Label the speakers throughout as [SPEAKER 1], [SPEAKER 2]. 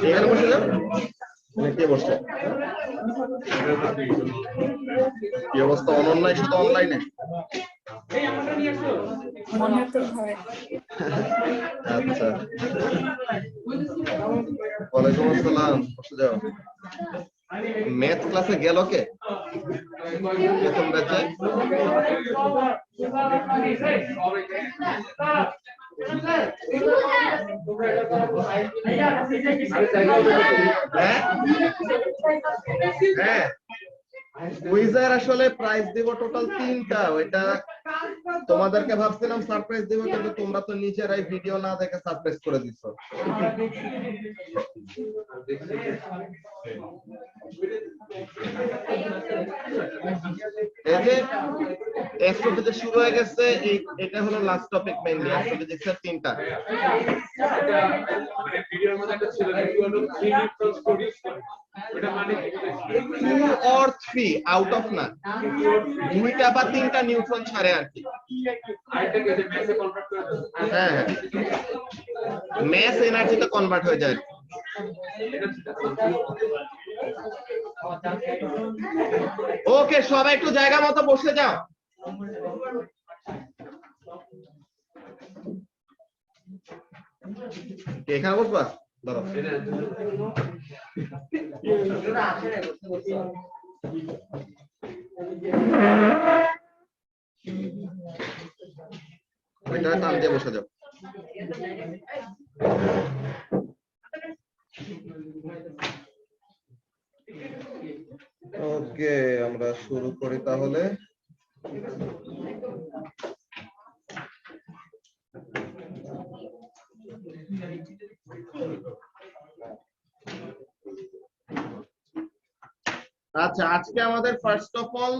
[SPEAKER 1] এখানে বসে যাও, কে বসছে? কি অবস্থা? অনলাইন, শুধু অনলাইনে? আচ্ছা, ওয়ালাইকুম আসসালাম। বসে যাও। ম্যাথ ক্লাসে গেল কে প্রথম ব্যাচে? হ্যাঁ, কুইজের আসলে প্রাইজ দিব টোটাল 3টা। ওইটা তোমাদেরকে ভাবছিলাম সারপ্রাইজ দিব, কিন্তু তোমরা তো নিজেরাই ভিডিও না দেখে সারপ্রাইজ করে দিছো। এই যে অ্যাস্ট্রোফিজিক্স শুরু হয়ে গেছে, এটা হলো লাস্ট টপিক মেইনলি অ্যাস্ট্রোফিজিক্সের 3টা। মানে ভিডিওর মধ্যে একটা ছিল যে হলো 3 নিউট্রনস প্রোডিউস করে, ওটা মানে 2 or 3 আউট অফ না 2টা বা 3টা নিউট্রন ছাড়ে আর কি। আইটাকে যে ম্যাসে কনভার্ট করে দেয়। হ্যাঁ, ম্যাস এনার্জিতে কনভার্ট হয়ে যায়। ওকে, সবাই একটু জায়গা মতো বসে যাও। এখানে বসবা? ধরো। ওইটা টান দিয়ে বসে যাও। ওকে, আমরা শুরু করি তাহলে। আচ্ছা, আজকে আমাদের ফার্স্ট অফ অল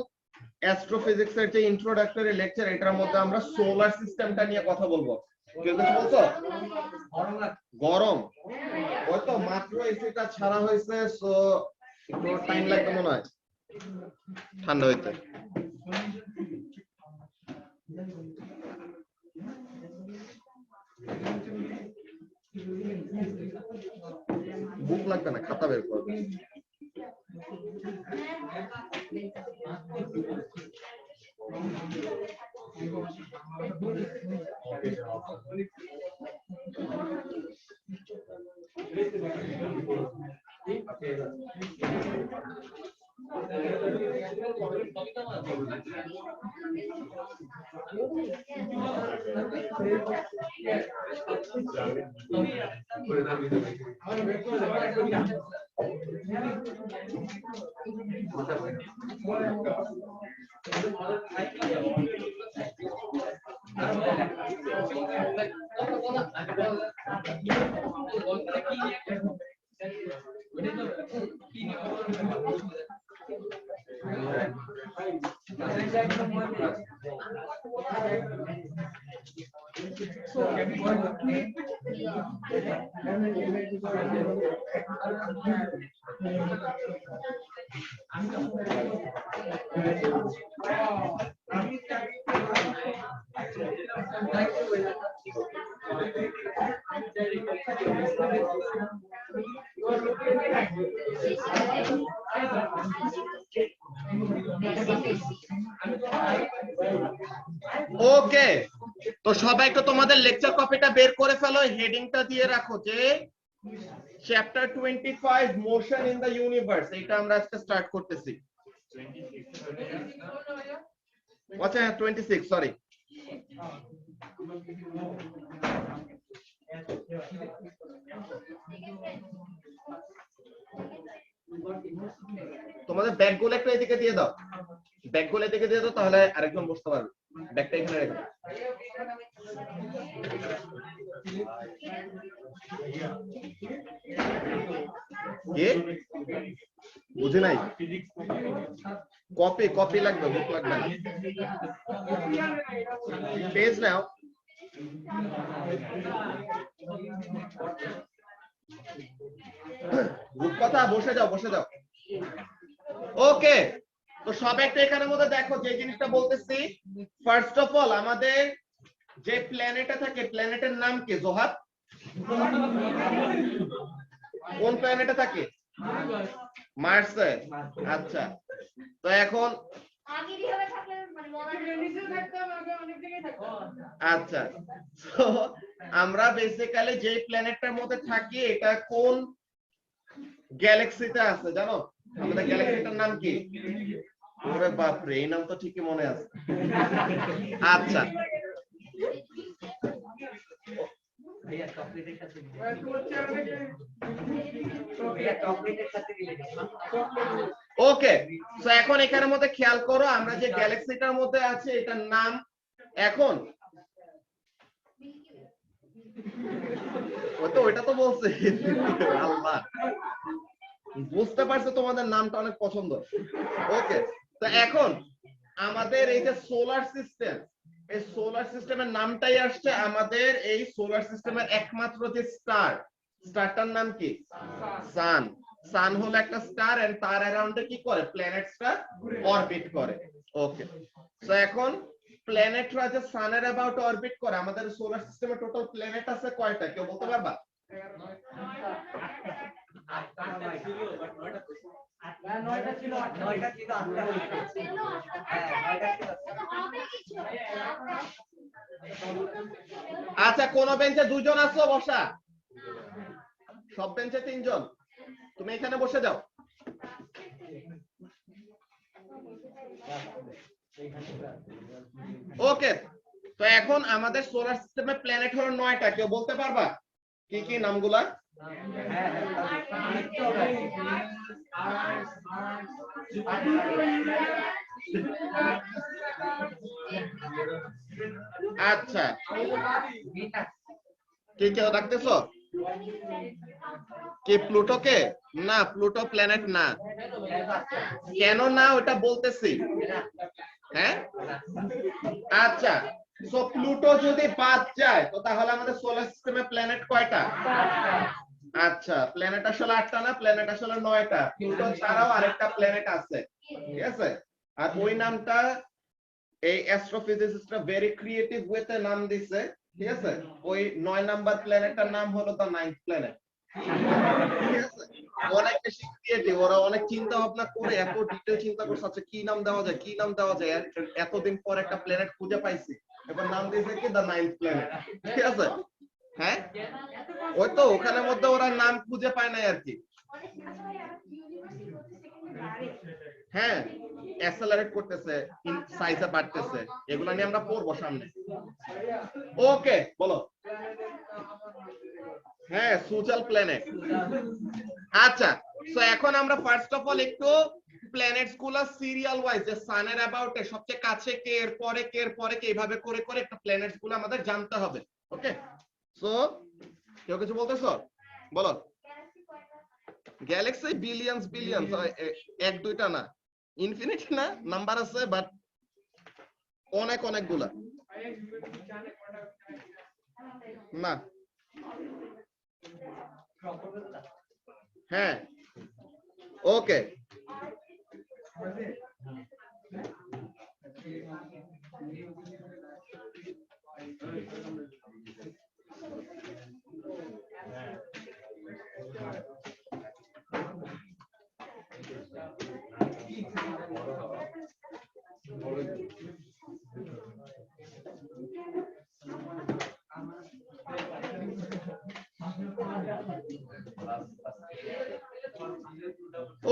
[SPEAKER 1] অ্যাস্ট্রোফিজিক্স এর যে ইন্ট্রোডাক্টরি লেকচার, এটার মধ্যে আমরা সোলার সিস্টেমটা নিয়ে কথা বলবো। কেউ কিছু বলছো? গরম? ওই তো মাত্র এসিটা ছাড়া হয়েছে, সো একটু টাইম লাগবে মনে হয় ঠান্ডা হইতে। বুক লাগবে না, খাতা বের করবে। ওকে, তো সবাই একটু তোমাদের লেকচার কপিটা বের করে ফেলো, হেডিংটা দিয়ে রাখো যে chapter 25 motion in the universe. এটা আমরা আজকে স্টার্ট করতেছি। আচ্ছা, 26, সরি। তোমাদের ব্যাগগুলো একটু এদিকে দিয়ে দাও, ব্যাগগুলো এদিকে দিয়ে দাও, তাহলে আরেকজন বসতে পারবে। ব্যাগটা এখানে রেখে দাও। কি বুঝি নাই কপি কপি লাগবে বুক লাগবে না পেজ নাও কথা বসে যাও ওকে তো সব একটা এখানের মধ্যে দেখো যে জিনিসটা বলতেছি ফার্স্ট অফ অল আমাদের যে প্ল্যানেটে থাকে প্ল্যানেটের নাম কি জোহাব কোন প্ল্যানেটে থাকে মার্সে আচ্ছা তো এখন আচ্ছা তো আমরা বেসিক্যালি যে প্ল্যানেটটার মধ্যে থাকি এটা কোন গ্যালাক্সিতে আছে জানো আমাদের গ্যালাক্সিটার নাম কি ওরে বাপ রে এই নাম তো ঠিকই মনে আছে আচ্ছা ওকে তো এখন এখানের মধ্যে খেয়াল করো আমরা যে গ্যালাক্সিটার মধ্যে আছে এটার নাম এখন ওইটা তো বলছে আল্লাহ বুঝতে পারছো তোমাদের নামটা অনেক পছন্দ ওকে তো এখন আমাদের এই যে সোলার সিস্টেম এই সোলার সিস্টেমের নামটাই আসছে আমাদের এই সোলার সিস্টেমের একমাত্র যে স্টারটার নাম কি সান সান হলো একটা স্টার এন্ড তার অ্যারাউন্ডে কি করে প্ল্যানেটসটা অরবিট করে ওকে সো এখন প্ল্যানেটরা যে সানের অ্যাবাউট অরবিট করে আমাদের সোলার সিস্টেমে টোটাল প্ল্যানেট আছে কয়টা কেউ বলতে পারবা আচ্ছা কোন বেঞ্চে দুজন আছো বসা সব বেঞ্চে তিনজন তুমি এখানে বসে যাও ওকে তো এখন আমাদের সোলার সিস্টেমে প্ল্যানেট হলো 9টা কেউ বলতে পারবা কি কি নামগুলা আচ্ছা কে কেউ ডাকতেছো কি প্লুটোকে না প্লুটো প্ল্যানেট না কেন না ওটা বলতেছি হ্যাঁ আচ্ছা সো প্লুটো যদি বাদ যায় তো তাহলে আমাদের সোলার সিস্টেমে প্ল্যানেট কয়টা আচ্ছা প্ল্যানেট আসলে 8টা না প্ল্যানেট আসলে 9টা প্লুটো ছাড়াও আরেকটা প্ল্যানেট আছে ঠিক আছে আর ওই নামটা এই অ্যাস্ট্রোফিজিসিস্টরা ভেরি ক্রিয়েটিভ ওয়েতে নাম দিছে ঠিক আছে ওই 9 নাম্বার প্ল্যানেটটার নাম হলো দা 9th প্ল্যানেট ঠিক আছে অনেক বেশি ক্রিয়েটিভ ওরা অনেক চিন্তা ভাবনা করে এত ডিটেইল চিন্তা করছে আচ্ছা কি নাম দেওয়া যায় এতদিন পর একটা প্ল্যানেট খুঁজে পাইছি এবার নাম দিয়েছে কি দা 9th প্ল্যানেট ঠিক আছে হ্যাঁ ওই তো ওখানের মধ্যে ওরা নাম খুঁজে পায় না আর কি হ্যাঁ অ্যাক্সেলারেট করতেছে সাইজে বাড়তেছে এগুলা নিয়ে আমরা পড়বো সামনে ওকে বলো হ্যাঁ সুজাল প্ল্যানেট আচ্ছা সো এখন আমরা ফার্স্ট অফ অল একটু প্ল্যানেটস গুলো সিরিয়াল ওয়াইজ যে সানের অ্যাবাউটে সবচেয়ে কাছে কে এর পরে কে এইভাবে করে করে একটা প্ল্যানেটস গুলো আমাদের জানতে হবে ওকে সো কেউ কিছু বলতেছো বলো গ্যালাক্সি বিলিয়নস এক দুইটা না ইনফিনিটি না নাম্বার আছে বাট অনেকগুলা না হ্যাঁ ওকে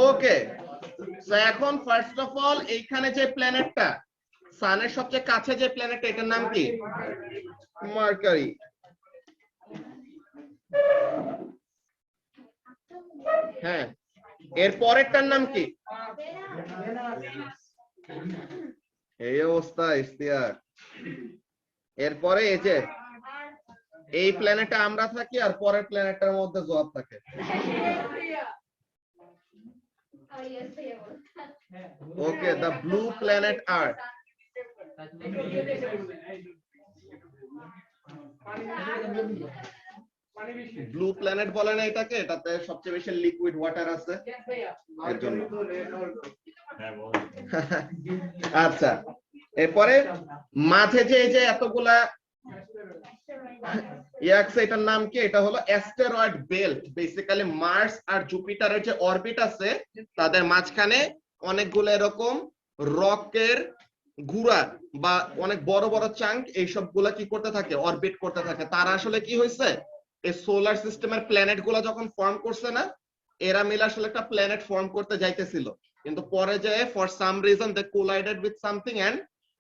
[SPEAKER 1] ওকে সো এখন ফার্স্ট অফ অল এইখানে যে প্ল্যানেটটা সানের সবচেয়ে কাছে যে প্ল্যানেট এটার নাম কি মার্কারি হ্যাঁ এর পরেরটার নাম কি এই অবস্থা ইশতিয়াক এরপরে এই যে এই প্ল্যানেটে আমরা থাকি আর পরের প্ল্যানেটটার মধ্যে জোয়াব থাকে Okay, the blue planet Earth. Blue planet বলে না এটাকে, এটাতে সবচেয়ে বেশি লিকুইড ওয়াটার আছে এর জন্য। আচ্ছা, এরপরে মাঝে যে এই যে এতগুলা এটার নাম কি? এটা হলো অ্যাস্টেরয়েড বেল্ট। বেসিক্যালি মার্স আর জুপিটারের যে অরবিট আছে তাদের মাঝখানে অনেকগুলো এরকম রকের গুড়া বা অনেক বড় বড় চাঙ্ক এইসব গুলা কি করতে থাকে? অরবিট করতে থাকে। তারা আসলে কি হয়েছে, এই সোলার সিস্টেমের প্ল্যানেট গুলা যখন ফর্ম করছে না, এরা মিলে আসলে একটা প্ল্যানেট ফর্ম করতে যাইতেছিল, কিন্তু পরে যায় for some reason they collided with something and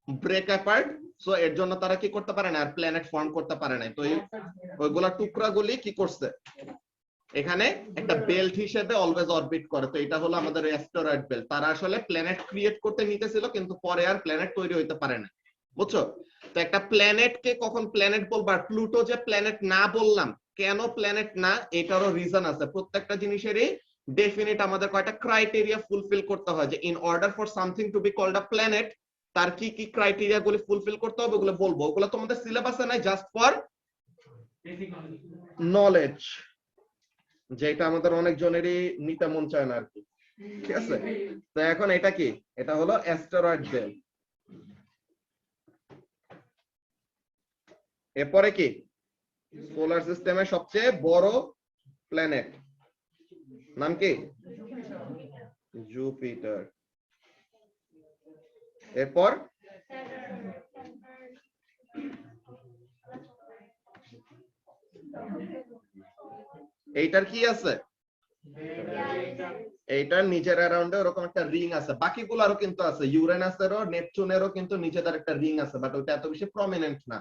[SPEAKER 1] break apart. So এর জন্য তারা কি করতে পারে না, আর প্ল্যানেট ফর্ম করতে পারে না। তো ওইগুলা টুকরাগুলি কি করছে, এখানে একটা বেল্ট হিসেবে অলওয়েজ অরবিট করে। তো এটা হলো আমাদের অ্যাস্টেরয়েড বেল্ট। তারা আসলে প্ল্যানেট ক্রিয়েট করতে নিতেছিল, কিন্তু পরে আর প্ল্যানেট তৈরি হইতে পারে না, বুঝছো? তো একটা প্ল্যানেটকে কখন প্ল্যানেট বলবা? প্লুটো যে প্ল্যানেট না বললাম, কেন প্ল্যানেট না, এটারও রিজন আছে। প্রত্যেকটা জিনিসেরই ডেফিনিট আমাদের কয়টা ক্রাইটেরিয়া ফুলফিল করতে হয়, যে in order for something to be called a planet তার কি কি ক্রাইটেরিয়া গুলি ফুলফিল করতে হবে ওগুলো বলবো। ওগুলো তোমাদের সিলেবাসে নাই, জাস্ট ফর নলেজ, যেটা আমাদের অনেক জনেরই নিতে মন চায় না আর কি, ঠিক আছে? তো এখন এটা কি? এটা হলো অ্যাস্টেরয়েড বেল্ট। এরপরে কি? সোলার সিস্টেমের সবচেয়ে বড় প্ল্যানেট নাম কি? জুপিটার। এরপর এইটার কি আছে? এইটার নিজের অ্যারাউন্ডে ওরকম একটা রিং আছে। বাকিগুলোরও কিন্তু আছে, ইউরেনাসেরও নেপচুনেরও কিন্তু নিজেদের একটা রিং আছে, বাট ওটা এত বেশি প্রমিনেন্ট না,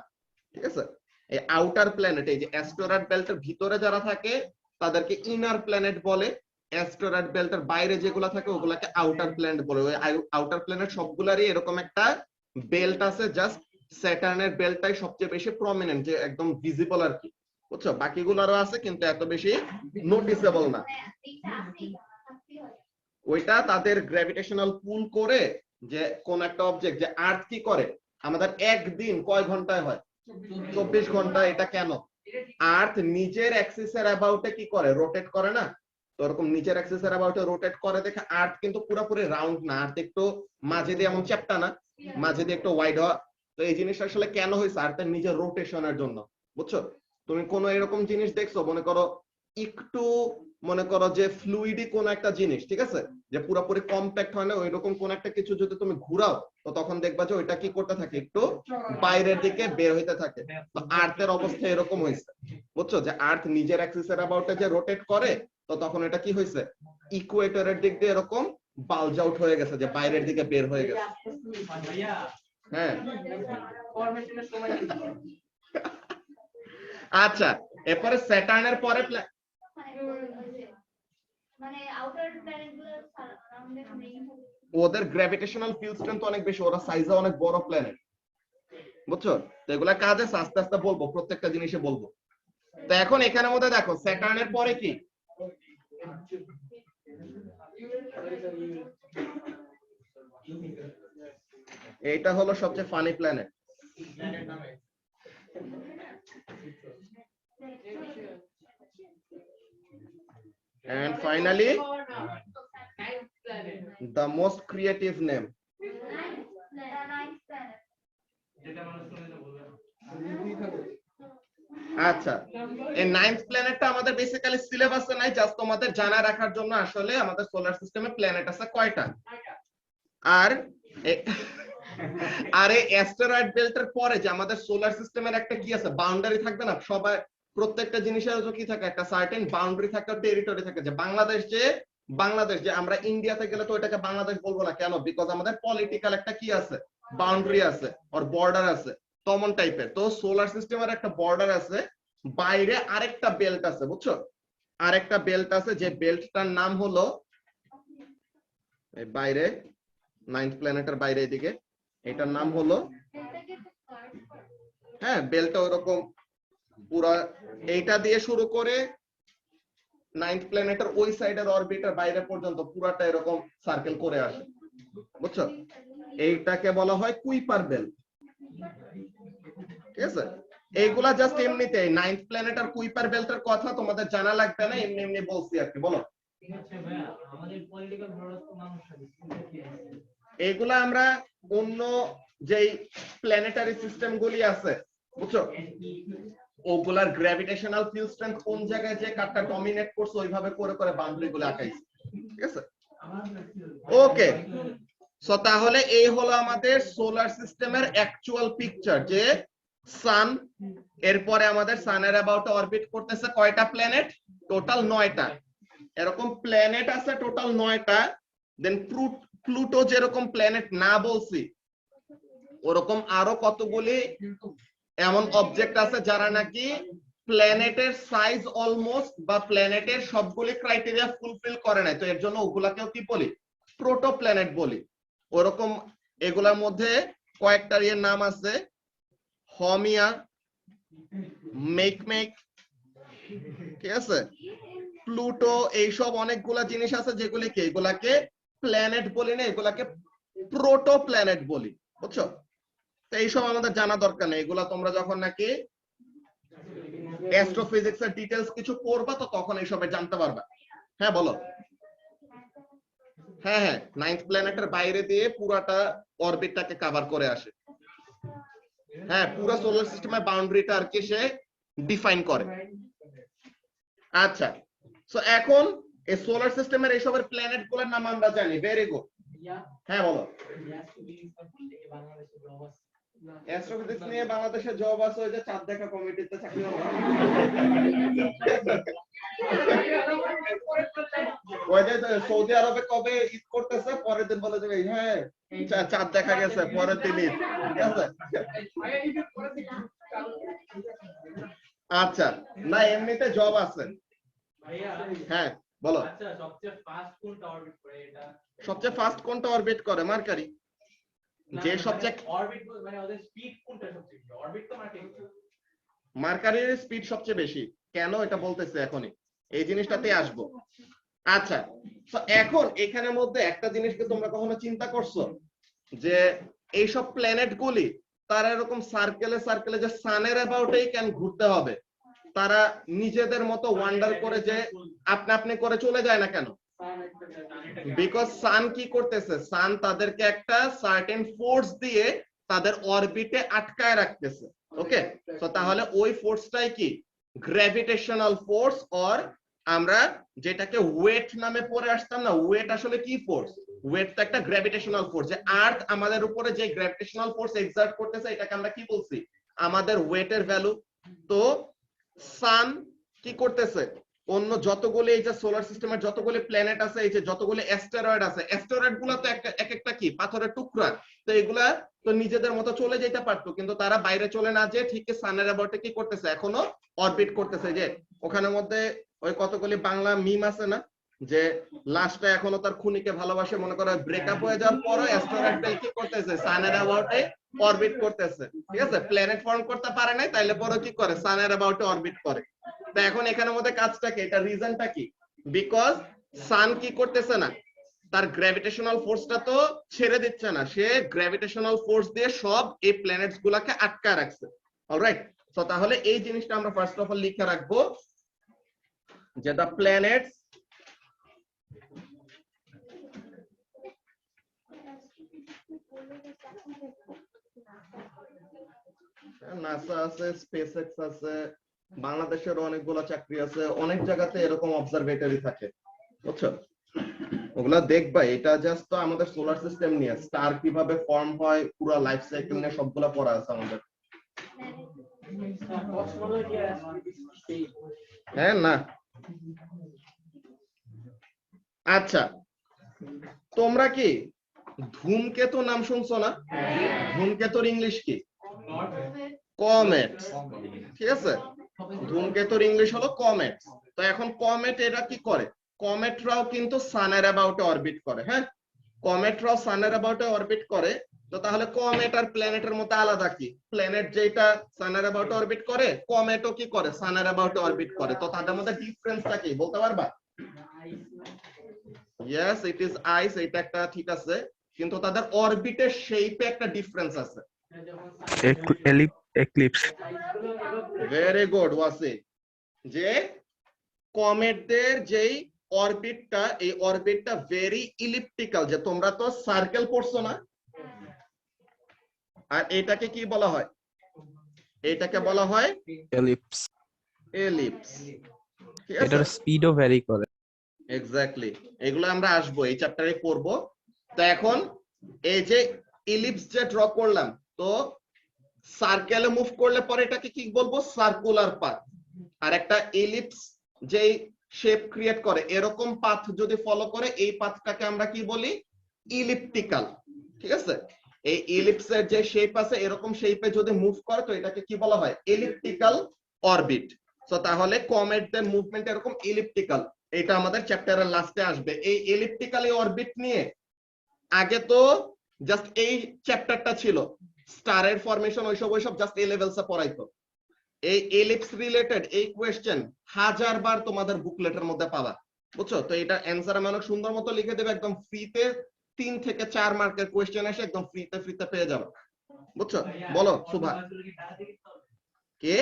[SPEAKER 1] ঠিক আছে? এই আউটার প্ল্যানেট, এই যে অ্যাস্টেরয়েড বেল্টের ভিতরে যারা থাকে তাদেরকে ইনার প্ল্যানেট বলে। অ্যাস্টেরয়েড বেল্টের বাইরে যেগুলো থাকে ওগুলাকে আউটার প্ল্যানেট বলে। ওই আউটার প্ল্যানেট সবগুলারই এরকম একটা বেল্ট আছে, জাস্ট স্যাটার্নের বেল্টটাই সবচেয়ে বেশি প্রমিনেন্ট, যে একদম ভিজিবল আর কি, বুঝছো? বাকিগুলোরও আছে কিন্তু এত বেশি নোটিসেবল না। ওইটা তাদের গ্র্যাভিটেশনাল পুল করে, যে কোন একটা অবজেক্ট, যে আর্থ কি করে আমাদের একদিন কয় ঘন্টায় হয়? 24 ঘন্টা। এটা কেন? আর্থ নিজের অ্যাক্সিসের অ্যাবাউটে কি করে? রোটেট করে না? তো এরকম নিজের অ্যাক্সিসের অ্যাবাউটে রোটেট করে দেখে আর্থ কিন্তু পুরোপুরি রাউন্ড না, আর্থ একটু মাঝে দিয়ে এমন চ্যাপ্টা না, মাঝে দিয়ে একটু ওয়াইড হওয়া। তো এই জিনিসটা আসলে কেন হয়েছে? আর্থের নিজের রোটেশনের জন্য, বুঝছো? তুমি কোন এরকম জিনিস দেখছো, মনে করো একটু, মনে করো যে ফ্লুইডি কোন একটা জিনিস, ঠিক আছে, যে পুরোপুরি কম্প্যাক্ট হয় না, ওইরকম কোন একটা কিছু যদি তুমি ঘুরাও, তো তখন দেখবা যে ওইটা কি করতে থাকে? একটু বাইরের দিকে বের হইতে থাকে। তো আর্থের অবস্থা এরকম হয়েছে, বুঝছো? যে আর্থ নিজের অ্যাক্সিসের অ্যাবাউটে যে রোটেট করে, তো তখন এটা কি হয়েছে? ইকুয়েটরের দিক দিয়ে এরকম বালজ আউট হয়ে গেছে, যে বাইরের দিকে বের হয়ে গেছে। হ্যাঁ, আচ্ছা। এরপরে স্যাটার্নের পরে ওদের গ্র্যাভিটেশনাল ফিল্ড স্ট্রেংথ অনেক বেশি, ওরা সাইজে অনেক বড় প্ল্যানেট, বুঝছো? তো এগুলা কাজে আস্তে আস্তে বলবো, প্রত্যেকটা জিনিসে বলবো। তো এখন এখানের মধ্যে দেখো স্যাটার্নের পরে কি? এইটা হলো সবচেয়ে funny planet. And finally, the most creative name. আচ্ছা, এই নাইন্থ প্ল্যানেটটা আমাদের বেসিক্যালি সিলেবাসে নাই, জাস্ট তোমাদের জানা রাখার জন্য। আসলে আমাদের সোলার সিস্টেমে প্ল্যানেট আছে কয়টা? আর আর এই অ্যাস্টেরয়েড বেল্টের পরে যে আমাদের সোলার সিস্টেমের একটা কি আছে? বাউন্ডারি থাকবে না? সবাই প্রত্যেকটা জিনিসের কি থাকে? একটা সার্টেন বাউন্ডারি থাকে, টেরিটরি থাকে। যে বাংলাদেশ যে আমরা ইন্ডিয়াতে গেলে তো এটাকে বাংলাদেশ বলবো না, কেন? বিকজ আমাদের পলিটিক্যাল একটা কি আছে? বাউন্ডারি আছে, আর বর্ডার আছে, তমন টাইপের। তো সোলার সিস্টেমের একটা বর্ডার আছে, বাইরে আরেকটা বেল্ট আছে, বুঝছো? আরেকটা বেল্ট আছে, যে বেল্টটার নাম হলো বাইরে, নাইন্থ প্ল্যানেটের বাইরে এদিকে, এটার নাম হলো, হ্যাঁ বেলটা ওরকম পুরা এইটা দিয়ে শুরু করে নাইন্থ প্ল্যানেটের ওই সাইডের অরবিটের বাইরে পর্যন্ত পুরাটা এরকম সার্কেল করে আসে, বুঝছো? এইটাকে বলা হয় কুইপার বেল্ট, ঠিক আছে? এইগুলা জাস্ট এমনিতে নাইন্থ প্ল্যানেট আর কুইপার বেল্টের কথা তোমাদের জানা লাগবে না, এমনি এমনি বলছি আর কি। বলো এইগুলা আমরা অন্য যেই প্ল্যানেটারি সিস্টেম গুলি আছে, বুঝছো, ওগুলার গ্র্যাভিটেশনাল ফিল্ড স্ট্রেংথ কোন জায়গায় যে কাটটা ডমিনেট করছে ওইভাবে করে করে বাউন্ডারি গুলো আঁকাইছে, ঠিক আছে? ওকে, সো তাহলে এই হলো আমাদের সোলার সিস্টেমের অ্যাকচুয়াল পিকচার, যে সান, এরপরে আমাদের সানের অ্যাবাউট অরবিট করতেছে কয়টা প্ল্যানেট? টোটাল 9টা। এরকম প্ল্যানেট আছে টোটাল 9টা। দেন প্লুটো যেরকম প্ল্যানেট না বলছি, ওরকম আরো কতগুলি এমন অবজেক্ট আছে যারা নাকি প্ল্যানেটের সাইজ অলমোস্ট বা প্ল্যানেটের সবগুলি ক্রাইটেরিয়া ফুলফিল করে নাই, তো এর জন্য ওগুলাকেও কি বলি? প্রোটো প্ল্যানেট বলি। ওরকম এগুলার মধ্যে কয়েকটার এর নাম আছে, হমিয়া, মেকমেক, ঠিক আছে, প্লুটো, এইসব অনেকগুলা জিনিস আছে যেগুলিকে এগুলাকে প্ল্যানেট বলি না, এগুলাকে প্রোটো প্ল্যানেট বলি, বুঝছো? তো এইসব আমাদের জানা দরকার নেই, এগুলা তোমরা যখন নাকি অ্যাস্ট্রোফিজিক্স এর ডিটেইলস কিছু পড়বা তো তখন এইসবে জানতে পারবা। হ্যাঁ বলো। হ্যাঁ হ্যাঁ, নাইন্থ প্ল্যানেটের বাইরে দিয়ে পুরাটা অরবিটটাকে কভার করে আসে। হ্যাঁ, পুরো সোলার সিস্টেমের বাউন্ডারিটা আর কি সে ডিফাইন করে। আচ্ছা, সো এখন এই সোলার সিস্টেমের এইসবের প্ল্যানেট গুলোর নাম আমরা জানি, ভেরি গুড। হ্যাঁ বলো। অ্যাস্ট্রোফিজিক্স নিয়ে বাংলাদেশের জব আছে ওই যে চাঁদ দেখা কমিটিতে চাকরি হবে। ওই যে সৌদি আরবে কবে ঈদ করতেছে, পরের দিন বলে দেবে হ্যাঁ চাঁদ দেখা গেছে, পরের দিন ঈদ, ঠিক আছে? আচ্ছা, না এমনিতে জব আছে। হ্যাঁ বলো। আচ্ছা, সবচেয়ে ফাস্ট কোনটা অরবিট করে? মার্কারি। যে সবচেয়ে অরবিট মানে ওদের স্পিড কোনটা সবচেয়ে বেশি? অরবিট তো মার্কারির স্পিড সবচেয়ে বেশি। কেন এটা বলতেছে এখনই, এই জিনিসটাতে আসবো। আচ্ছা, তো এখন এখানের মধ্যে একটা জিনিসকে তোমরা কখনো চিন্তা করছো যে এইসব প্ল্যানেট গুলি তারা এরকম সার্কেলে সার্কেলে যে সানের অ্যাবাউটেই কেন ঘুরতে হবে? তারা নিজেদের মতো ওয়ান্ডার করে যে আপনা আপনি করে চলে যায় না কেন? বিকজ সান কি করতেছে, সান তাদেরকে একটা সার্টেন ফোর্স দিয়ে তাদের অরবিটে আটকায় রাখতেছে। ওকে, তো তাহলে ওই ফোর্সটাই কি? গ্র্যাভিটেশনাল ফোর্স, অর আমরা যেটাকে ওয়েট নামে পড়ে আসতাম না, ওয়েট আসলে কি ফোর্স? ওয়েট তো একটা গ্র্যাভিটেশনাল ফোর্স। যে আর্থ আমাদের উপরে যে গ্র্যাভিটেশনাল ফোর্স এক্সার্ট করতেছে এটাকে আমরা কি বলছি? আমাদের ওয়েটের ভ্যালু। তো সান কি করতেছে? অন্য যতগুলি এই যে সোলার সিস্টেমের যতগুলি প্ল্যানেট আছে, এই যে যতগুলি অ্যাস্টেরয়েড আছে, অ্যাস্টেরয়েড গুলো তো এক একটা কি পাথরের টুকরা, তো এগুলা তো নিজেদের মতো চলে যেতে পারতো, কিন্তু তারা বাইরে চলে না যে ঠিক সানের অ্যাবাউটে কি করতেছে? এখনো অরবিট করতেছে। যে ওখানের মধ্যে ওই কতগুলি বাংলা মিম আছে না, যে লাস্টে এখনো তার খুনিকে ভালোবাসে, মনে করো ব্রেকআপ হয়ে যাওয়ার পরও অ্যাস্টেরয়েড বেল্ট কি করতেছে? সানের অ্যাবাউটে অরবিট করতেছে, ঠিক আছে? প্ল্যানেট ফর্ম করতে পারে নাই, তাইলে পরে কি করে? সানের অ্যাবাউটে অরবিট করে। তো এখন এখানের মধ্যে কাজটা কি? এটা রিজনটা কি? বিকজ সান কি করতেছে না, তার গ্র্যাভিটেশনাল ফোর্সটা তো ছেড়ে দিচ্ছে না, সে গ্র্যাভিটেশনাল ফোর্স দিয়ে সব এই প্ল্যানেটস গুলাকে আটকা রাখছে। অলরাইট, তো তাহলে এই জিনিসটা আমরা ফার্স্ট অফ অল লিখে রাখবো যে দা প্ল্যানেটস নাসা আছে, স্পেসএক্স আছে, বাংলাদেশের অনেকগুলো চাকরি আছে, অনেক জায়গাতে এরকম অবজারভেটরি থাকে, বুঝছো? ওগুলা দেখবা। এটা জাস্ট তো আমাদের সোলার সিস্টেম নিয়ে, স্টার কিভাবে ফর্ম হয় পুরো লাইফ সাইকেল নিয়ে সবগুলা পড়া আছে আমাদের। হ্যাঁ না। আচ্ছা, তোমরা কি ধূমকেতু নাম শুনছো না? ধূমকেতুর ইংলিশ কি? কমেট, ঠিক আছে? ধূমকেতুর ইংলিশ হলো কমেট। তো এখন কমেট এরা কি করে? কমেটরাও কিন্তু সানের অ্যাবাউটে অরবিট করে। হ্যাঁ, কমেটরাও সানের অ্যাবাউটে অরবিট করে, তো তাহলে কমেট আর প্ল্যানেটের মধ্যে আলাদা কি? প্ল্যানেট যেটা সানের অ্যাবাউট অরবিট করে, কমেটও কি করে? সানের অ্যাবাউট অরবিট করে। তো তাদের মধ্যে ডিফারেন্সটা কি বলতে পারবা? ইয়েস, ইট ইজ আইস, এটা একটা ঠিক আছে, কিন্তু তাদের অরবিটের শেপে একটা ডিফারেন্স আছে।
[SPEAKER 2] এক্লিপস।
[SPEAKER 1] Very good Wasi. যে কমেটদের যেই অরবিটটা, এই অরবিটটা ভেরি ইলিপ্টিক্যাল। যে তোমরা তো সার্কেল পড়ছো না, আর এটাকে কি বলা হয়? এটাকে বলা হয়
[SPEAKER 2] এলিপস।
[SPEAKER 1] এলিপস, ঠিক আছে?
[SPEAKER 2] এটার স্পিডও ভ্যারি করে।
[SPEAKER 1] এক্স্যাক্টলি, এগুলো আমরা আসবো এই চ্যাপ্টারে করব। তো এখন এই যে ইলিপস যে ড্র করলাম, তো সার্কেলে মুভ করলে পরে এটাকে কি বলবো? Circular path. আর একটা ইলিপস যেই শেপ ক্রিয়েট করে, এরকম পাথ যদি ফলো করে, এই পাথটাকে আমরা কি বলি? ইলিপ্টিক্যাল, ঠিক আছে? এই ইলিপসের যে শেপ আছে, এরকম শেপে যদি মুভ করে, তো এটাকে কি বলা হয়? Elliptical orbit. তো তাহলে কমেটদের মুভমেন্ট এরকম ইলিপ্টিক্যাল। এটা আমাদের চ্যাপ্টারের লাস্টে আসবে। এই ইলিপ্টিক্যাল অরবিট নিয়ে আগে তো জাস্ট এই চ্যাপ্টারটা ছিল, স্টারের ফরমেশন ওইসব জাস্ট এ লেভেলসে পড়াইতো। এই এলিপস রিলেটেড এই কোয়েশ্চেন 1000 বার তোমাদের বুকলেটের মধ্যে পাবা, বুঝছো? তো এটা অ্যানসার আমি অনেক সুন্দর মতো লিখে দেবে, একদম ফ্রিতে 3 থেকে 4 মার্কের কোয়েশ্চেন এসে একদম ফ্রিতে পেয়ে যাবে, বুঝছো? বলো সুভা। কে?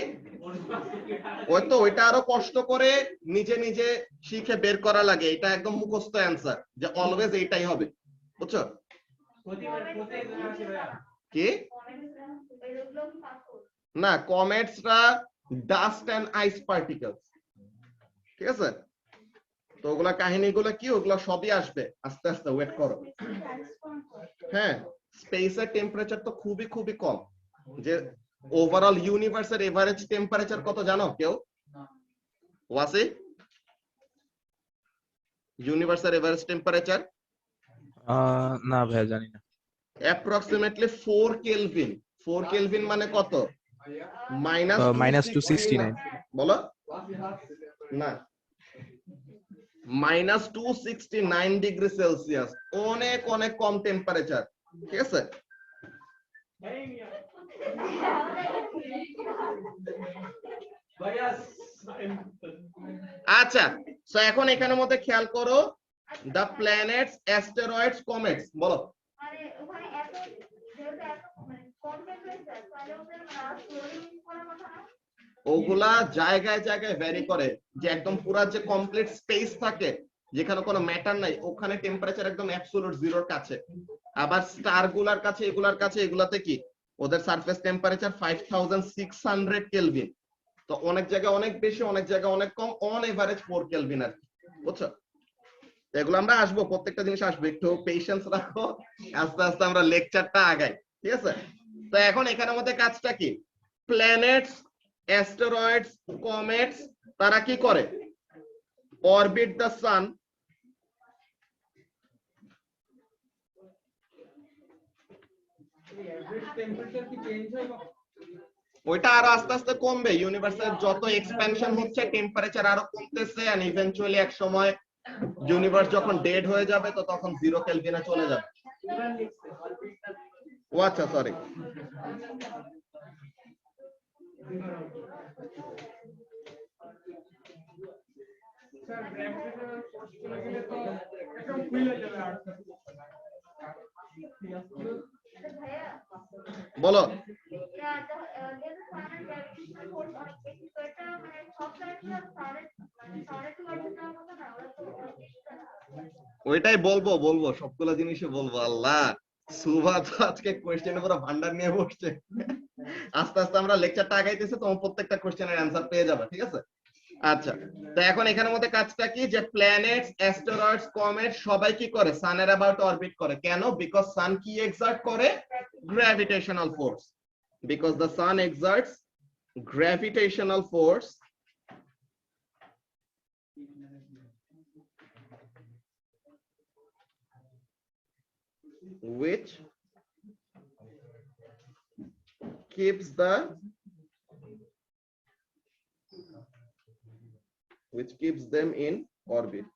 [SPEAKER 1] ওই তো, ওইটা আরো কষ্ট করে নিজে নিজে শিখে বের করা লাগে। এটা একদম মুখস্থ অ্যানসার যে অলওয়েজ এইটাই হবে, বুঝছো? কি না, কমেটসরা ডাস্ট এন্ড আইস পার্টিকেলস, ঠিক আছে? তো ওগুলা কাহিনীগুলো কি, ওগুলা সবই আসবে আস্তে আস্তে, ওয়েট করো। হ্যাঁ, স্পেসের টেম্পারেচার তো খুবই কম। যে ওভারঅল ইউনিভার্সের এভারেজ টেম্পারেচার কত জানো কেউ? ওয়াসি, ইউনিভার্সের এভারেজ টেম্পারেচার?
[SPEAKER 2] না ভাই, জানি না।
[SPEAKER 1] Approximately 4 kelvin. 4 কেলভিন মানে কত?
[SPEAKER 2] -269।
[SPEAKER 1] বলো না, -269 ডিগ্রি সেলসিয়াস। অনেক কম টেম্পারেচার, ঠিক আছে? আচ্ছা, তো এখন এখানের মধ্যে খেয়াল করো, দ্য প্ল্যানেটস, অ্যাস্টেরয়েডস, কমেটস। বলো। ওগুলা জায়গায় ভ্যারি করে। যে একদম পুরা যে কমপ্লিট স্পেস থাকে, যেখানে কোনো ম্যাটার নাই, ওখানে টেম্পারেচার একদম অ্যাবসলিউট জিরোর কাছে। আবার স্টার গুলার কাছে, এগুলাতে কি, ওদের সারফেস টেম্পারেচার 5600 কেলভিন। তো অনেক জায়গায় অনেক বেশি, অনেক জায়গায় অনেক কম, অন এভারেজ 4 কেলভিন আর কি, বুঝছো? এগুলো আমরা আসবো, প্রত্যেকটা জিনিস আসবে, একটু পেশেন্স রাখো, আস্তে আস্তে আমরা লেকচারটা আগাই, ঠিক আছে? তো এখন এখানের মধ্যে কাজটা কি? প্ল্যানেটস, অ্যাস্টেরয়েডস, কমেটস, তারা কি করে? Orbit the sun. ওইটা আরো আস্তে আস্তে কমবে, ইউনিভার্সের যত এক্সপ্যানশন হচ্ছে টেম্পারেচার আরো কমতেছে, এন্ড ইভেন্চুয়ালি এক সময় ইউনিভার্স যখন ডেড হয়ে যাবে, তো তখন 0 কেলভিনে চলে যাবে। ও আচ্ছা, সরি। বলো। ওইটাই বলবো, সবগুলো জিনিসই বলবো। আল্লাহ, সুভা তো আজকে কোয়েশ্চেনের পুরো ভান্ডার নিয়ে বসছে। আস্তে আস্তে আমরা লেকচারটা আগাইতেছি, তোমার প্রত্যেকটা কোয়েশ্চেনের অ্যান্সার পেয়ে যাবে, ঠিক আছে? আচ্ছা, তো এখন এখানের মধ্যে কাজটা কি? যে প্ল্যানেটস, অ্যাস্টেরয়েডস, কমেট সবাই কি করে? সানের অ্যাবাউট অরবিট করে। কেন? বিকজ সান কি এক্সার্ট করে? Gravitational force. Because the sun exerts gravitational force which keeps them in orbit.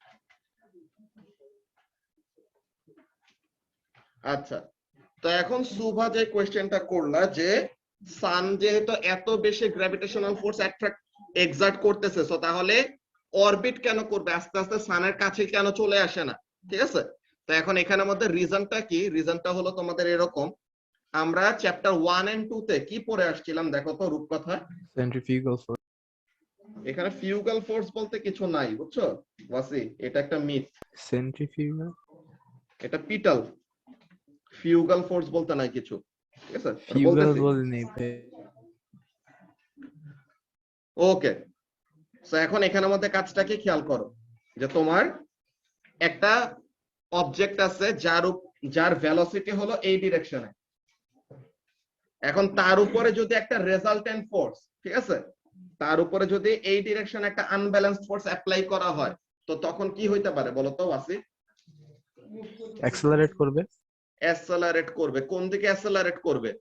[SPEAKER 1] আচ্ছা, তো এখন সুভা যে কোয়েশ্চেনটা করলা যে সান যেহেতু এত বেশি গ্র্যাভিটেশনাল ফোর্স এক্সার্ট করতেছে, সো তাহলে অরবিট কেন করবে, আস্তে আস্তে সানের কাছে কেন চলে আসে না? ঠিক আছে, তো এখন এখানের মধ্যে রিজনটা কি? রিজনটা হলো তোমাদের এরকম, আমরা চ্যাপ্টার 1 এন্ড 2 তে কি পড়ে আসছিলাম দেখো তো রূপকথা।
[SPEAKER 2] Centrifugal force.
[SPEAKER 1] এখানে ফিউগাল ফোর্স বলতে কিছু নাই, বুঝছো ওয়াসি? এটা একটা মিথ,
[SPEAKER 2] সেন্ট্রিফিউগাল
[SPEAKER 1] এটা পিটাল। ফিউগাল ফোর্স বলতে নাই কিছু, ঠিক আছে? ওটা
[SPEAKER 2] ফিউগাল
[SPEAKER 1] বলতেছি।
[SPEAKER 2] বলেনি ভাই।
[SPEAKER 1] ওকে, সো এখন এখানের মধ্যে কাজটা কি খেয়াল করো, যে তোমার একটা অবজেক্ট আছে যার ভেলোসিটি হলো এই ডিরেকশনে। এখন তার উপরে যদি একটা রেজাল্টেন্ট ফোর্স, ঠিক আছে, তার উপরে যদি এই ডিরেকশনে একটা আনব্যালেন্সড ফোর্স অ্যাপ্লাই করা হয়, তো তখন কি হইতে পারে বলো তো ওয়াসি?
[SPEAKER 2] অ্যাক্সেলারেট করবে।
[SPEAKER 1] অ্যাসেলারেট করবে। কোন দিকে অ্যাসেলারেট করবে?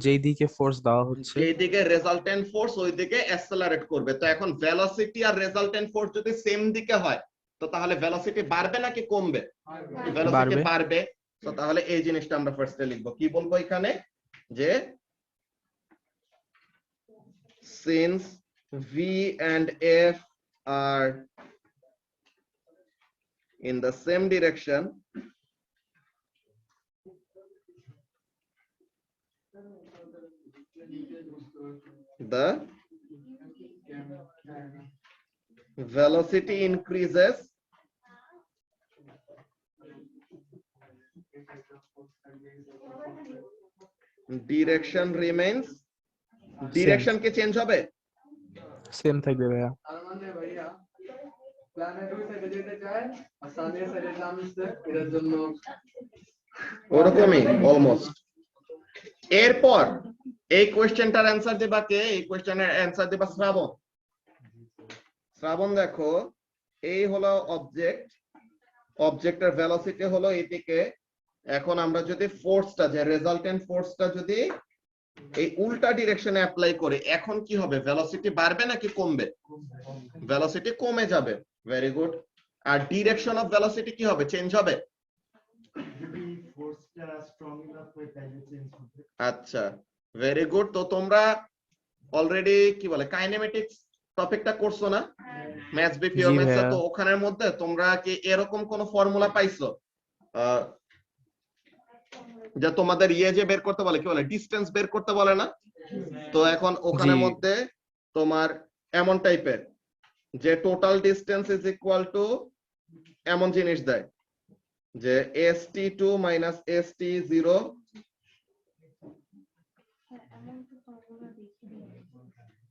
[SPEAKER 2] যেই দিকে ফোর্স দেওয়া হচ্ছে
[SPEAKER 1] যেই দিকে রেজাল্টেন্ট ফোর্স ওই দিকে অ্যাসেলারেট করবে। তো এখন ভেলোসিটি আর রেজাল্টেন্ট ফোর্স যদি সেম দিকে হয়, তো তাহলে ভেলোসিটি বাড়বে নাকি কমবে? ভেলোসিটি
[SPEAKER 2] বাড়বে।
[SPEAKER 1] বাড়বে। তো তাহলে এই জিনিসটা আমরা ফার্স্টে লিখবো, কি বলবো এখানে, যে since v and f are in the same direction, the velocity increases direction remains, direction K change হবে?
[SPEAKER 2] সেম থাকবে ভাইয়া।
[SPEAKER 3] তার মানে ভাইয়া প্ল্যানেট ওই সাইডে যেতে চায় আর সানের সাইডে জানছে এর জন্য
[SPEAKER 1] ওরকমই অলমোস্ট। এরপর এই কোশ্চেনটার অ্যানসার দিবা কে? এই কোশ্চেনের অ্যানসার দিবা শ্রাবণ। শ্রাবণ দেখো, এই হলো অবজেক্ট, অবজেক্টের ভেলোসিটি হলো এইদিকে। এখন আমরা যদি ফোর্সটা, যে রেজাল্টেন্ট ফোর্সটা যদি এই উল্টা ডিরেকশনে অ্যাপ্লাই করে, এখন কি হবে? ভেলোসিটি বাড়বে নাকি কমবে? ভেলোসিটি কমে যাবে। Very good. আর ডিরেকশন অফ ভেলোসিটি কি হবে? চেঞ্জ হবে। আচ্ছা, ভেরি গুড। তো তোমরা অলরেডি কি বলে কাইনেমেটিক্স টপিকটা করছো না, ম্যাথস বি পিওর
[SPEAKER 2] জি
[SPEAKER 1] ম্যাথস?
[SPEAKER 2] ভাইয়া।
[SPEAKER 1] তো ওখানের মধ্যে তোমরা কি এরকম কোন ফর্মুলা পাইছো যে তোমাদের যে বের করতে বলে, কি বলে, ডিসটেন্স বের করতে বলে না? তো এখন ওখানের
[SPEAKER 2] জি।
[SPEAKER 1] মধ্যে তোমার এমন টাইপের, যে total distance is equal to এমন জিনিস দেয়, যে st2 মাইনাস st0।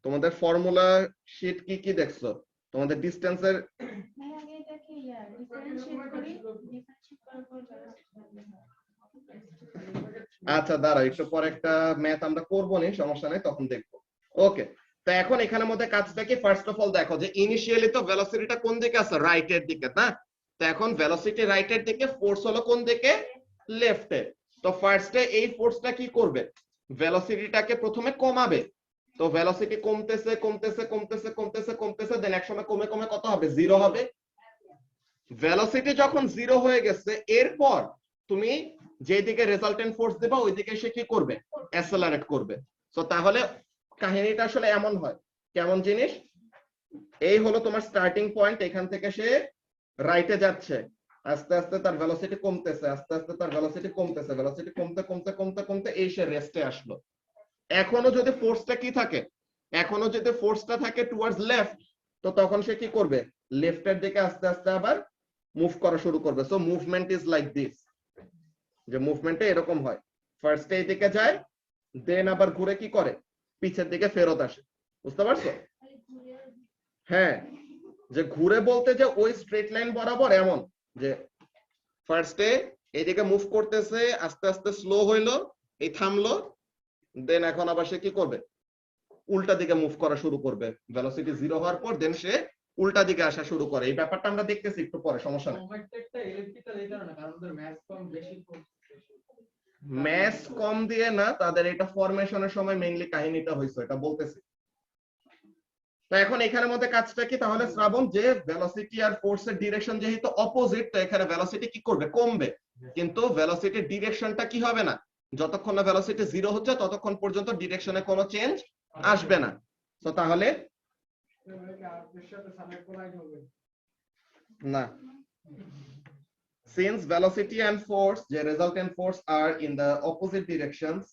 [SPEAKER 1] তোমাদের ফর্মুলা শীট কি কি দেখছো? তোমাদের ডিসটেন্সের আচ্ছা দাঁড়াও, একটু পরে একটা ম্যাথ আমরা করবো নি, সমস্যা নেই, তখন দেখবো। ওকে, তো এখন এখানের মধ্যে কাজটা কি? ফার্স্ট অফ অল দেখো যে ইনিশিয়ালি তো ভেলোসিটিটা কোন দিকে আছে? রাইটের দিকে, না? তো এখন ভেলোসিটি রাইটের দিকে, ফোর্স হলো কোন দিকে? লেফটে। তো ফার্স্টে এই ফোর্সটা কি করবে? ভেলোসিটিটাকে প্রথমে কমাবে। তো ভেলোসিটি কমতেছে কমতেছে কমতেছে কমতেছে কমতেছে, দেন একসময় কমে কমে কত হবে? জিরো হবে। ভেলোসিটি যখন জিরো হয়ে গেছে, এরপর তুমি যেদিকে রেজাল্টেন্ট ফোর্স দেবা ওই দিকে সে কি করবে? অ্যাসেলারেট করবে। তো তাহলে কাহিনীটা আসলে এমন হয়, কেমন জিনিস? এই হলো তোমার স্টার্টিং পয়েন্ট, এখান থেকে সে রাইটে যাচ্ছে, আস্তে আস্তে তার ভেলোসিটি কমতেছে, আস্তে আস্তে তার ভেলোসিটি কমতেছে, ভেলোসিটি কমতে কমতে কমতে কমতে এই সে রেস্টে আসলো। এখনো যদি ফোর্সটা কি থাকে? এখনো যদি ফোর্সটা থাকে টুয়ার্ডস লেফট, তো তখন সে কি করবে? লেফটের দিকে আস্তে আস্তে আবার মুভ করা শুরু করবে। So movement is like this, যে মুভমেন্টে এরকম হয়, ফার্স্টে এই দিকে যায়, দেন আবার ঘুরে কি করে? পিছের দিকে ফেরত আসে। বুঝতে পারছো? হ্যাঁ, যে ঘুরে বলতে যে ওই স্ট্রেট লাইন বরাবর এমন, যে ফার্স্টে এইদিকে মুভ করতেছে, আস্তে আস্তে স্লো হইলো, এই থামলো, দেন এখন আবার সে কি করবে? উল্টা দিকে মুভ করা শুরু করবে। ভেলোসিটি জিরো হওয়ার পর দেন সে উল্টা দিকে আসা শুরু করে। এই ব্যাপারটা আমরা দেখতেছি একটু পরে, সমস্যা নেই।
[SPEAKER 3] কম্প্যাক্টটা ইলেকট্রিক্যাল এই কারণে কারণ ওদের ম্যাথ কম বেশি
[SPEAKER 1] ম্যাথ কম দিয়ে না, তাদের এটা ফরমেশনের সময় মেইনলি কাহিনীটা হইছে, এটা বলতেছি। তো এখন এখানের মধ্যে কাজটা কি তাহলে শ্রাবণ, যে ভেলোসিটি আর ফোর্সের ডিরেকশন যেহেতু অপোজিট, তো এখানে ভেলোসিটি কি করবে, কমবে, কিন্তু ভেলোসিটির ডিরেকশনটা কি হবে না, যতক্ষণ না ভেলোসিটি 0 হচ্ছে ততক্ষণ পর্যন্ত ডিরেকশনে কোনো চেঞ্জ আসবে না। তো তাহলে না, since velocity and force, the resultant force are in the opposite directions,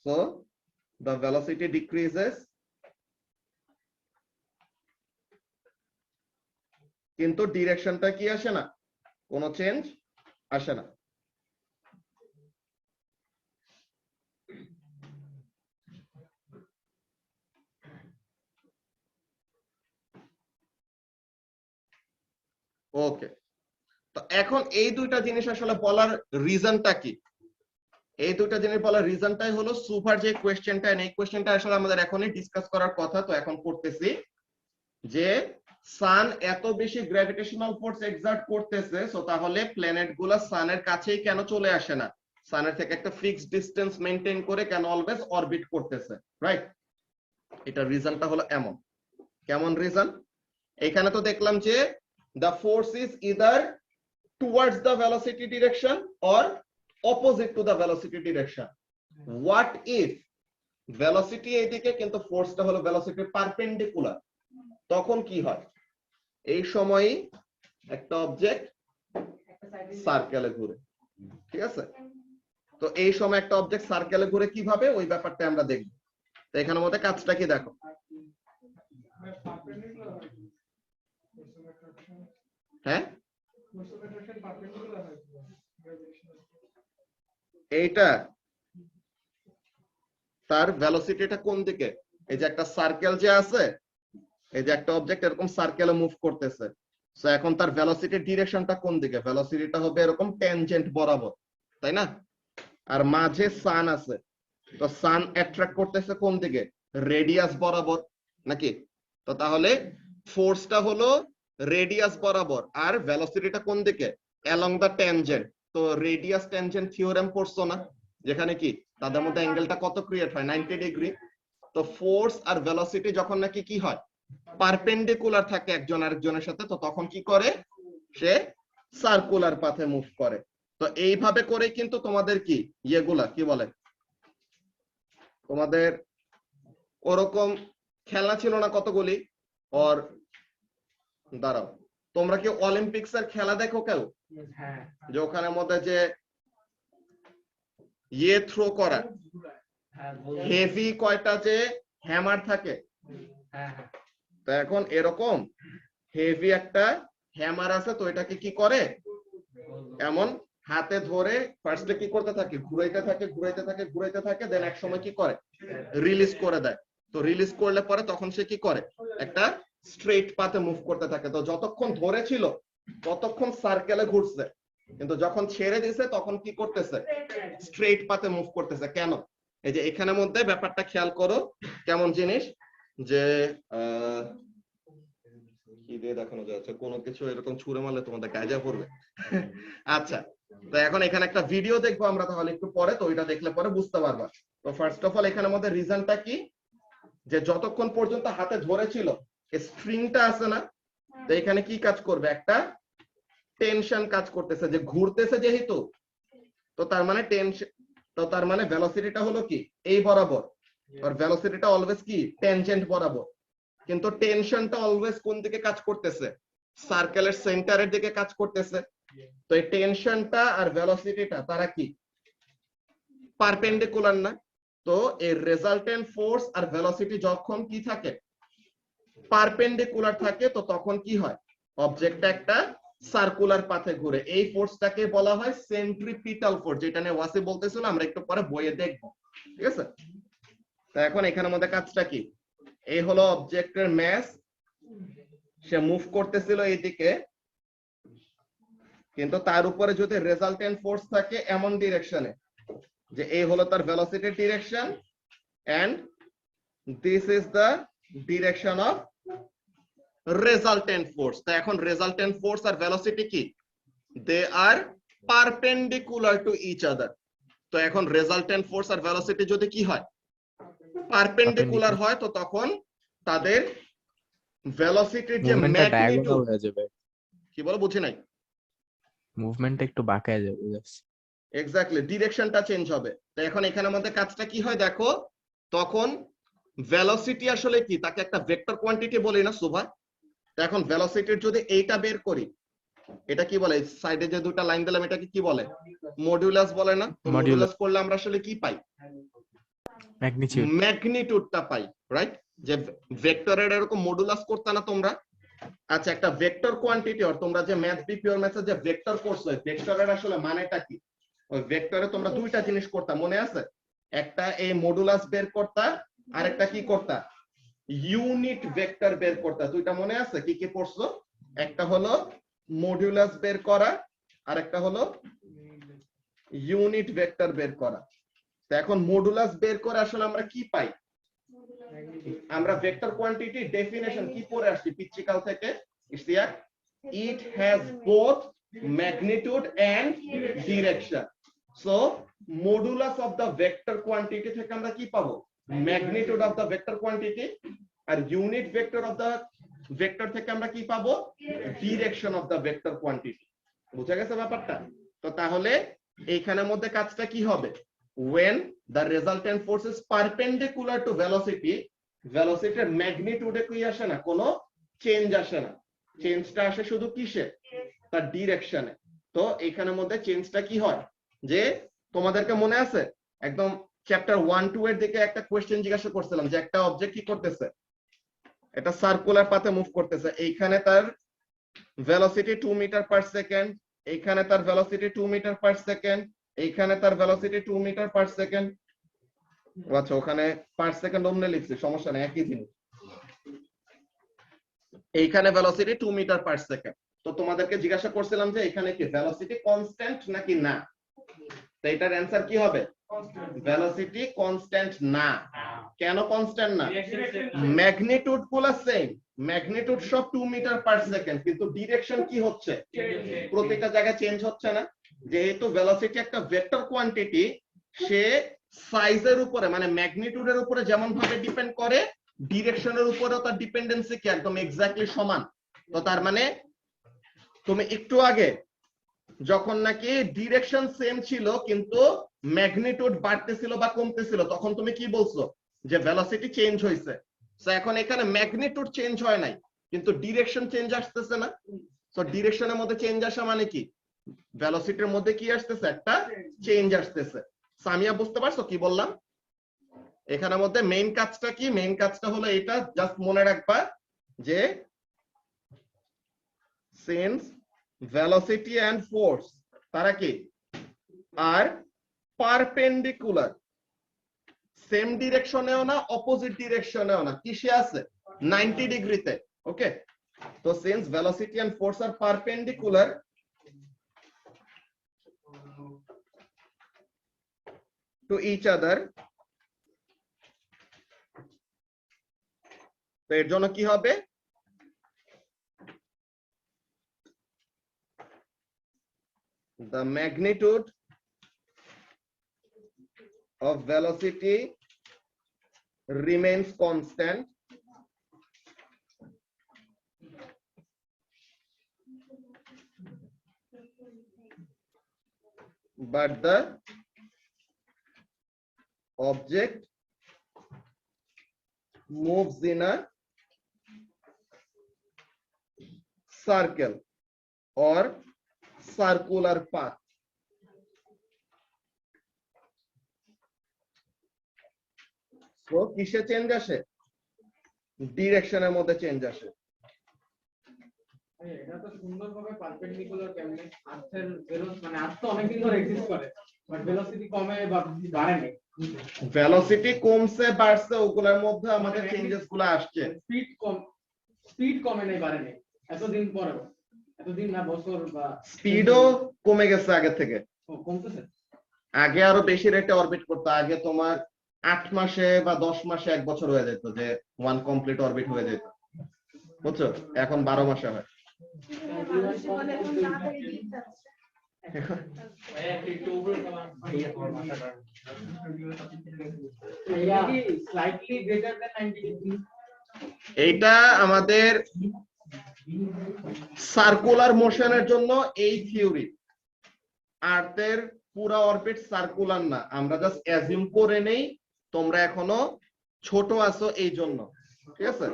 [SPEAKER 1] so the velocity decreases, কিন্তু ডিরেকশনটা কি আসে না, কোনো চেঞ্জ আসে না। ওকে, তো এখন এই দুইটা জিনিস আসলে বলার রিজনটা কি, এই দুইটা জিনিস বলার রিজনটাই হলো সুপার যে কোশ্চেনটা, এই কোশ্চেনটা আসলে আমাদের এখনই ডিসকাস করার কথা, তো এখন করতেছি যে সান এত বেশি গ্র্যাভিটেশনাল ফোর্স এক্সার্ট করতেছে, সো তাহলে প্ল্যানেট গুলা সানের কাছেই কেন চলে আসে না, সানের থেকে একটা ফিক্সড ডিসটেন্স মেইনটেইন করে কেন অলওয়েজ অরবিট করতেছে, রাইট? এটা রিজনটা হলো এমন। কেমন রিজন? এখানে তো দেখলাম যে the force is either towards the velocity direction or opposite to the velocity direction. What if velocity এইদিকে কিন্তু ফোর্সটা হলো velocity পারপেন্ডিকুলার, তখন কি হয়, এই সময়ই একটা অবজেক্ট সার্কেলে ঘুরে, ঠিক আছে? তো এই সময় একটা অবজেক্ট সার্কেলে ঘুরে কিভাবে, ওই ব্যাপারটা আমরা দেখব। তো এখানের মধ্যে কাজটা কি দেখো, হ্যাঁ এইটা তার ভেলোসিটিটা কোন দিকে, এই যে একটা সার্কেল যে আছে, এই যে একটা অবজেক্ট এরকম সার্কেলে মুভ করতেছে, সো এখন তার ভেলোসিটির ডিরেকশনটা কোন দিকে, ভেলোসিটিটা হবে এরকম ট্যানজেন্ট বরাবর, তাই না? আর মাঝে সান আছে, তো সান অ্যাট্রাক্ট করতেছে কোন দিকে, রেডিয়াস বরাবর, নাকি? তো তাহলে ফোর্সটা হলো রেডিয়াস বরাবর, আর ভেলোসিটিটা কোন দিকে, অ্যালং দা ট্যানজেন্ট। তো রেডিয়াস ট্যানজেন্ট থিওরেম পড়ছো না, যেখানে কি তাদের মধ্যে অ্যাঙ্গেলটা কত ক্রিয়েট হয়, 90 ডিগ্রি। তো ফোর্স আর ভেলোসিটি যখন নাকি কি হয়, পারপেন্ডিকুলার থাকে একজন আরেকজনের সাথে, তো তখন কি করে, সে সার্কুলার পাথে মুভ করে। তো এইভাবে করে কিন্তু তোমাদের কি ইয়েগুলা কি বলে, তোমাদের ওরকম খেলনা ছিল না কতগুলি, আর দাঁড়াও, তোমরা কি অলিম্পিক্স এর খেলা দেখো কেউ, যে ওখানের মধ্যে যে ইয়ে থ্রো করা, হেভি কয়টা যে হ্যামার থাকে, তো এখন এরকম হেভি একটা হ্যামার আছে, তো এটাকে কি করে, এমন হাতে ধরে ফার্স্টে কি করতে থাকে, ঘুরাইতে থাকে ঘুরাইতে থাকে ঘুরাইতে থাকে, দেন এক সময় কি করে, রিলিজ করে দেয়। তো রিলিজ করলে পরে তখন সে কি করে, একটা স্ট্রেট পাথে মুভ করতে থাকে। তো যতক্ষণ ধরেছিল ততক্ষণ সার্কেলে ঘুরছে, কিন্তু যখন ছেড়ে দিয়েছে তখন কি করতেছে, স্ট্রেট পাথে মুভ করতেছে। কেন? এই যে এখানের মধ্যে ব্যাপারটা খেয়াল করো, কেমন জিনিস, যে কি দিয়ে দেখানো যাচ্ছে, কোনো কিছু এরকম ছুঁড়ে মারলে তোমাদের গায়ে পড়বে। আচ্ছা, তো এখন এখানে একটা ভিডিও দেখবো আমরা তাহলে একটু পরে, তো ওইটা দেখলে পরে বুঝতে পারবা। তো ফার্স্ট অফ অল এখানের মধ্যে রিজনটা কি, যে যতক্ষণ পর্যন্ত হাতে ধরেছিল স্ট্রিংটা আছে না, তো এখানে কি কাজ করবে, একটা টেনশন কাজ করতেছে, যে ঘুরতেছে যেহেতু, তো তার মানে টেনশন, তো তার মানে ভেলোসিটিটা হলো কি এই বরাবর, আর ভেলোসিটিটা অলওয়েজ কি ট্যানজেন্ট বরাবর, কিন্তু টেনশনটা অলওয়েজ কোন দিকে কাজ করতেছে, সার্কেলের সেন্টারের দিকে কাজ করতেছে। তো এই টেনশনটা আর ভেলোসিটিটা তারা কি পারপেন্ডিকুলার না, তো এর রেজাল্টেন্ট ফোর্স আর ভেলোসিটি যখন কি থাকে, পারপেন্ডিকুলার থাকে, তো তখন কি হয়, অবজেক্টটা একটা সার্কুলার পাথে ঘুরে। এই ফোর্সটাকে বলা হয় সেন্ট্রিপিটাল ফোর্স, যেটা নিয়ে ওয়াসি বলতেছিল, আমরা একটু পরে বইয়ে দেখবো, ঠিক আছে? তো এখন এখানের মধ্যে কাজটা কি, এই হলো অবজেক্টের ম্যাস, সে মুভ করতেছিল এইদিকে, কিন্তু তার উপরে যদি রেজাল্টেন্ট ফোর্স থাকে এমন ডিরেকশনে, যে এই হলো তার ভেলোসিটির direction, and this is the direction of resultant force. তো এখন রেজাল্টেন্ট ফোর্স আর ভেলোসিটি কি, they are perpendicular to each other. তো এখন রেজাল্টেন্ট ফোর্স আর ভেলোসিটি যদি কি হয়, পারপেন্ডিকুলার হয়, তো তখন তাদের ভেলোসিটির যে
[SPEAKER 2] মুভমেন্টটা ডায়াগোনাল
[SPEAKER 1] ম্যাগনিটিউড,
[SPEAKER 2] হয়ে যাবে,
[SPEAKER 1] কি বলো বুঝি নাই,
[SPEAKER 2] মুভমেন্টটা একটু বাঁকায় যাবে জাস্ট।
[SPEAKER 1] এক্স্যাক্টলি ডিরেকশনটা চেঞ্জ হবে। তো এখন এখানে আমাদের কাজটা কি হয় দেখো, তখন ভেলোসিটি আসলে কি, তাকে একটা ভেক্টর কোয়ান্টিটি বলি না সুভা। তো এখন ভেলোসিটির যদি এইটা বের করি, এটা কি বলে, সাইডে যে দুটো লাইন দিলাম এটাকে কি বলে, মডুলাস বলে না? তো মডুলাস করলে আমরা আসলে কি পাই,
[SPEAKER 2] ম্যাগনিটিউড।
[SPEAKER 1] ম্যাগনিটিউডটা পাই, রাইট? যে ভেক্টরের এরকম মডুলাস করতে না তোমরা? আচ্ছা, একটা ভেক্টর কোয়ান্টিটি, আর তোমরা যে ম্যাথ বি পিওর ম্যাথে যে ভেক্টর করছো, ভেক্টরের আসলে মানেটা কি? ওই ভেক্টরে তোমরা দুইটা জিনিস করতা, মনে আছে? একটা এই মডুলাস বের করতা, আর একটা কি করতা, ইউনিট ভেক্টর বের করতা। দুইটা মনে আছে কি কি পড়ছো? একটা হলো মডুলাস বের করা, আর একটা হলো ইউনিট ভেক্টর বের করা। তো এখন মডুলাস বের করে আসলে আমরা কি পাই? আমরা ভেক্টর কোয়ান্টিটি ডেফিনেশন কি পড়ে আসছি পিচ্চিকাল থেকে? It has both magnitude and direction. So modulus of the vector quantity থেকে আমরা কি পাবো? Magnitude of the vector quantity. আর unit vector of the vector থেকে আমরা কি পাবো? Direction of the vector quantity. বুঝা গেছে ব্যাপারটা? তো তাহলে এইখানের মধ্যে কাজটা কি হবে? when the resultant force is perpendicular to velocity, velocityর ম্যাগনিটিউডে কি আসে না, কোনো চেঞ্জ আসে না। চেঞ্জটা আসে শুধু কিসে? তার ডিরেকশনে। তো এখানের মধ্যে চেঞ্জটা কি হয়, যে তোমাদেরকে মনে আছে একদম চ্যাপ্টার 1-2 এর দিকে একটা কোশ্চেন জিজ্ঞাসা করছিলাম যে একটা অবজেক্ট কি করতেছে, এটা সার্কুলার পাথে মুভ করতেছে, এইখানে তার ভেলোসিটি 2 মিটার পার সেকেন্ড, এইখানে তার ভেলোসিটি 2 মিটার পার সেকেন্ড, এইখানে তার ভেলোসিটি 2 মিটার পার সেকেন্ড। আচ্ছা, ওখানে পার সেকেন্ড অমনে লিখছি, সমস্যা নেই, একই জিনিস। এইখানে ভেলোসিটি 2 মিটার পার সেকেন্ড। তো তোমাদেরকে জিজ্ঞাসা করছিলাম যে এখানে কি ভেলোসিটি কনস্ট্যান্ট নাকি না? তো এটার অ্যানসার কি হবে? ভেলোসিটি কনস্ট্যান্ট না। কেন কনস্ট্যান্ট না? ম্যাগনিটিউড গুলো সেম, ম্যাগনিটিউড সব 2 মিটার পার সেকেন্ড, কিন্তু ডিরেকশন কি হচ্ছে? প্রত্যেকটা জায়গায় চেঞ্জ হচ্ছে না। যেহেতু ভেলোসিটি একটা ভেক্টর কোয়ান্টিটি, সে সাইজের উপরে মানে ম্যাগনিটিউডের উপরে যেমন ভাবে ডিপেন্ড করে, ডিরেকশনের উপরেও তার ডিপেন্ডেন্সি কি একদম এক্স্যাক্টলি সমান। তো তার মানে তুমি একটু আগে যখন নাকি ডিরেকশন সেম ছিল কিন্তু ম্যাগনিটিউড বাড়তেছিল বা কমতেছিল, তখন তুমি কি বলছো? যে ভেলোসিটি চেঞ্জ হয়েছে। তো এখন এখানে ম্যাগনিটিউড চেঞ্জ হয় নাই, কিন্তু ডিরেকশন চেঞ্জ আসতেছে না। তো ডিরেকশনের মধ্যে চেঞ্জ আসা মানে কি? ভেলোসিটির মধ্যে কি আসতেছে? একটা চেঞ্জ আসতেছে। সামিয়া বুঝতে পারছো কি বললাম? এখানের মধ্যে মেইন কাজটা কি? মেইন কাজটা হলো এটা, জাস্ট মনে রাখবা যে সিন্স ভেলোসিটি এন্ড ফোর্স তারা কি আর পারপেন্ডিকুলার, সেম ডিরেকশনেও না অপোজিট ডিরেকশনেও না, কিসে আছে? 90 ডিগ্রিতে। ওকে, তো since velocity and force are perpendicular to each other, তো এর জন্য কি হবে? The magnitude of velocity remains constant, but the object moves in a circle or circular path. তো কিসে চেঞ্জ আসে? ডিরেকশনের মধ্যে চেঞ্জ আসে।
[SPEAKER 3] এটা তো সুন্দরভাবে পারপেন্ডিকুলার কেমনে আর্থের ভেলোসিটি, মানে আর্থ তো অনেকদিন ধরে এক্সিস্ট করে, বাট ভেলোসিটি কমে বা বাড়ে না।
[SPEAKER 1] ভেলোসিটি কমছে বাড়ছে ওগুলোর মধ্যে আমাদের চেঞ্জেস গুলো আসছে।
[SPEAKER 3] স্পিড কমে নাই, বাড়ে নাই এতদিন পরেও, এতদিন না বছর বা
[SPEAKER 1] স্পিডও কমে গেছে আগে থেকে।
[SPEAKER 3] কমতেছে।
[SPEAKER 1] আগে আরো বেশি রেটে অরবিট করতে, আগে তোমার 8 মাসে বা 10 মাসে 1 বছর হয়ে যেত যে ওয়ান কমপ্লিট অরবিট হয়ে যেত, বুঝছো? এখন 12 মাসে হয়।
[SPEAKER 3] Slightly greater than 90 degree.
[SPEAKER 1] এইটা আমাদের সার্কুলার মোশনের জন্য এই থিওরি। আর্থের পুরা অরবিট সার্কুলার না, আমরা জাস্ট অ্যাজিউম করে নেই তোমরা এখনো ছোট আছো এই জন্য, ঠিক আছে?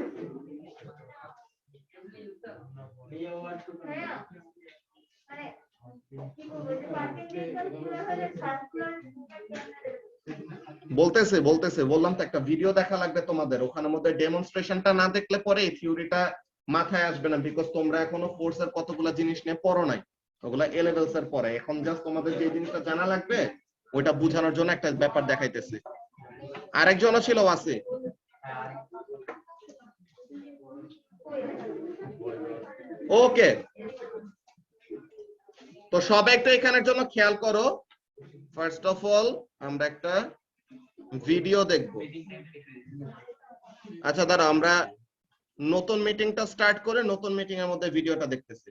[SPEAKER 1] বলতেছে বললাম তো একটা ভিডিও দেখা লাগবে তোমাদের, ওখানের মধ্যে ডেমনস্ট্রেশনটা না দেখলে পরে এই থিওরিটা মাথায় আসবে না, বিকজ তোমরা এখনো ফোর্সের কতগুলা জিনিস নিয়ে পড়ো নাই, ওগুলা এ লেভেলস এর পরে। এখন জাস্ট তোমাদের যে জিনিসটা জানা লাগবে ওইটা বোঝানোর জন্য একটা ব্যাপার দেখাইতেছি। আরেকজনও ছিল আছে, ওকে। তো সবাই একটু এখানের জন্য খেয়াল করো। ফার্স্ট অফ অল আমরা একটা ভিডিও দেখব। আচ্ছা দাঁড়া, আমরা নতুন মিটিংটা স্টার্ট করে নতুন মিটিং এর মধ্যে ভিডিওটা দেখতেছি।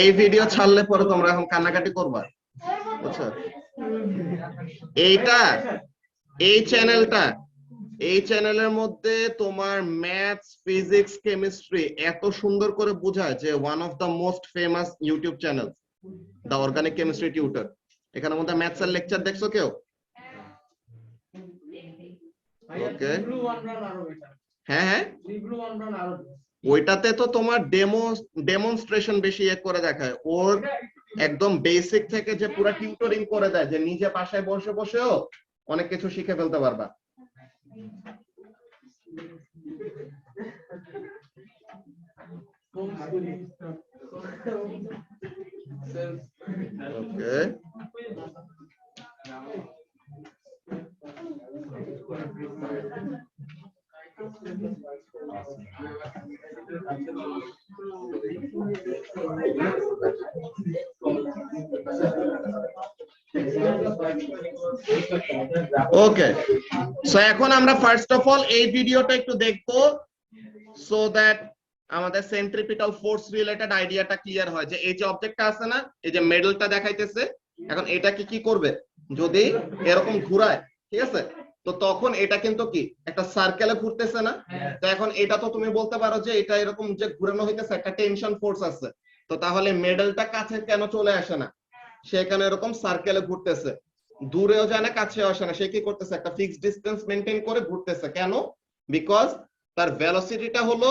[SPEAKER 1] এই ভিডিও ছাড়লে পরে তোমরা এখন কান্নাকাটি করবা, বুঝছো? এইটা এই চ্যানেলের মধ্যে তোমার ম্যাথস, ফিজিক্স, কেমিস্ট্রি এত সুন্দর করে বোঝায় যে one of the most famous YouTube channel, the organic chemistry tutor. এখানের মধ্যে ম্যাথস এর লেকচার দেখছো কেউ? ওকে, হ্যাঁ, ওইটাতে তো তোমার ডেমনস্ট্রেশন বেশি করে দেখায়, ওর একদম বেসিক থেকে যে পুরো টিউটরিং করে দেয়, যে নিজে বাসায় বসে বসেও অনেক কিছু শিখে ফেলতে পারবা। ওকে, ওকে। সো এখন আমরা ফার্স্ট অফ অল এই ভিডিওটা একটু দেখবো, সো দ্যাট আমাদের সেন্ট্রিপিটাল ফোর্স রিলেটেড আইডিয়াটা ক্লিয়ার হয়। যে এই যে অবজেক্টটা আছে না, এই যে মেডেলটা দেখাইতেছে, এখন এটাকে কি করবে যদি এরকম ঘুরায়, ঠিক আছে? তো তখন এটা কিন্তু কি একটা সার্কেলে ঘুরতেছে না? তো এখন এটা তো তুমি বলতে পারো যে এটা এরকম যে ঘুরানো হইতেছে, একটা টেনশন ফোর্স আছে। তো তাহলে মেডেলটা কাছে কেন চলে আসে না? সেখানে এরকম সার্কেলে ঘুরতেছে, দূরেও যায় না কাছেও আসে না, সে কি করতেছে একটা ফিক্সড ডিসটেন্স মেইনটেইন করে ঘুরতেছে। কেন? বিকজ তার ভেলোসিটিটা হলো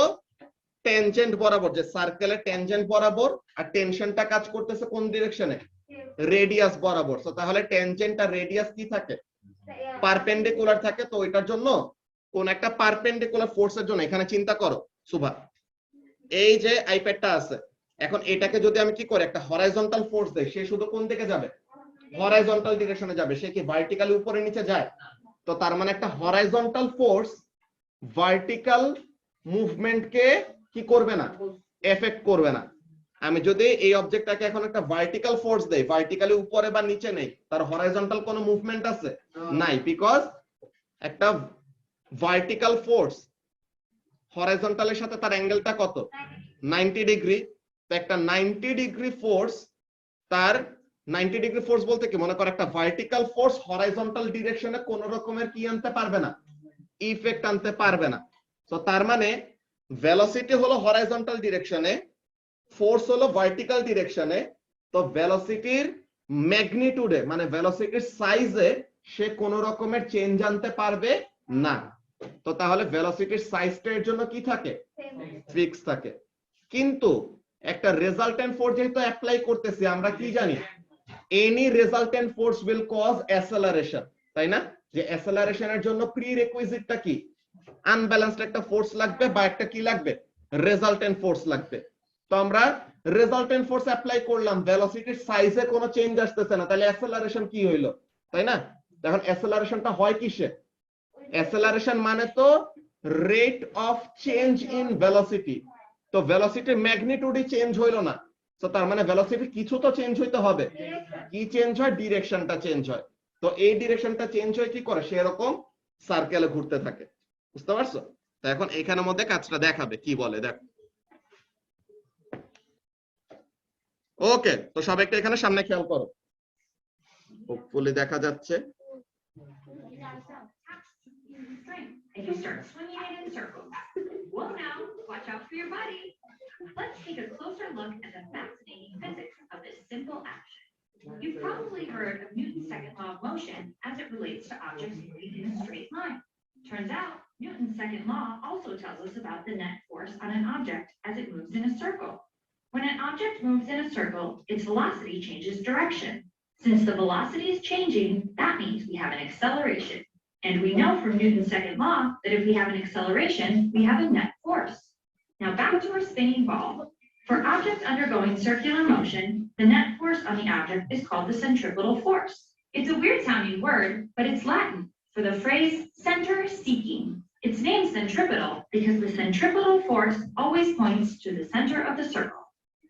[SPEAKER 1] টেনজেন্ট বরাবর, যে সার্কেলের টেনজেন্ট বরাবর, আর টেনশনটা কাজ করতেছে কোন ডিরেকশনে? রেডিয়াস বরাবর। সো তাহলে টেনজেন্ট আর রেডিয়াস কি থাকে? পারপেন্ডিকুলার থাকে। তো এটার জন্য কোন একটা পারপেন্ডিকুলার ফোর্সের জন্য, এখানে চিন্তা করো সুভা, এই যে আইপ্যাডটা আছে, এখন এটাকে যদি আমি কি করি একটা হরাইজন্টাল ফোর্স দেই, সে শুধু কোন দিকে যাবে? হরাইজন্টাল ডিরেকশনে যাবে, সে কি ভার্টিক্যালি উপরে নিচে যায়? তো তার মানে একটা হরাইজন্টাল ফোর্স ভার্টিক্যাল মুভমেন্টকে কি করবে না? এফেক্ট করবে না। আমি যদি এই অবজেক্টটাকে এখন একটা ভার্টিক্যাল ফোর্স দেই, ভার্টিক্যালি উপরে বা নিচে নেই, তার হরাইজন্টাল কোনো মুভমেন্ট আছে? নাই, বিকজ একটা ভার্টিক্যাল ফোর্স হরাইজন্টালের সাথে তার অ্যাঙ্গেলটা কত? 90 ডিগ্রি। তো একটা 90 ডিগ্রি ফোর্স, তার 90 ডিগ্রি ফোর্স বলতে কি, মনে করো একটা ভার্টিক্যাল ফোর্স হরাইজন্টাল ডিরেকশনে কোন রকমের কি আনতে পারবে না? ইফেক্ট আনতে পারবে না। তো তার মানে ভেলোসিটি হলো হরাইজন্টাল ডিরেকশনে, ফোর্স হলো ভার্টিক্যাল ডিরেকশনে। তো ভেলোসিটির ম্যাগনিটিউডে মানে ভেলোসিটির সাইজে সে কোন রকমের চেঞ্জ আনতে পারবে না। তো তাহলে ভেলোসিটির সাইজটা এর জন্য কি থাকে? ফিক্স থাকে। কিন্তু একটা রেজাল্টেন্ট ফোর্স যেহেতু অ্যাপ্লাই করতেছি, আমরা কি জানি any resultant force will cause acceleration, তাই না? যে অ্যাসেলারেশনের জন্য প্রি রিকুইজিটটা কি? আনব্যালেন্সড একটা ফোর্স লাগবে বা একটা কি লাগবে? রেজাল্টেন্ট ফোর্স লাগবে। তো আমরা রেজাল্টেন্ট ফোর্স অ্যাপ্লাই করলাম, ভেলোসিটির সাইজে কোনো চেঞ্জ আসতেছে না, তাহলে অ্যাসেলারেশন কি হইলো, তাই না? এখন অ্যাসেলারেশনটা হয় কিসে? অ্যাসেলারেশন মানে তো rate of change in velocity. তো ভেলোসিটির ম্যাগনিটিউডই চেঞ্জ হইলো না, তো তার মানে ভেলোসিটি কিছু তো চেঞ্জ হইতে হবে। কি চেঞ্জ হয়? ডিরেকশনটা চেঞ্জ হয়। তো এই ডিরেকশনটা চেঞ্জ হয় কি করে? সেরকম সার্কেলে ঘুরতে থাকে। বুঝতে পারছো? তো এখন এখানের মধ্যে কাজটা দেখাবে কি বলে, দেখো। ওকে, তো সবাই একটু এখানে সামনে খেয়াল করো, হোপফুলি দেখা যাচ্ছে।
[SPEAKER 4] If you start swinging it in circles. Whoa now, watch out for your body. Let's take a closer look at the fascinating physics of this simple action. You've probably heard of Newton's second law of motion as it relates to objects moving in a straight line. Turns out, Newton's second law also tells us about the net force on an object as it moves in a circle. When an object moves in a circle, its velocity changes direction. Since the velocity is changing, that means we have an acceleration. And we know from Newton's second law that if we have an acceleration, we have a net force. Now back to our spinning ball. For objects undergoing circular motion, the net force on the object is called the centripetal force. It's a weird sounding word, but it's Latin for the phrase center seeking. It's named centripetal because the centripetal force always points to the center of the circle.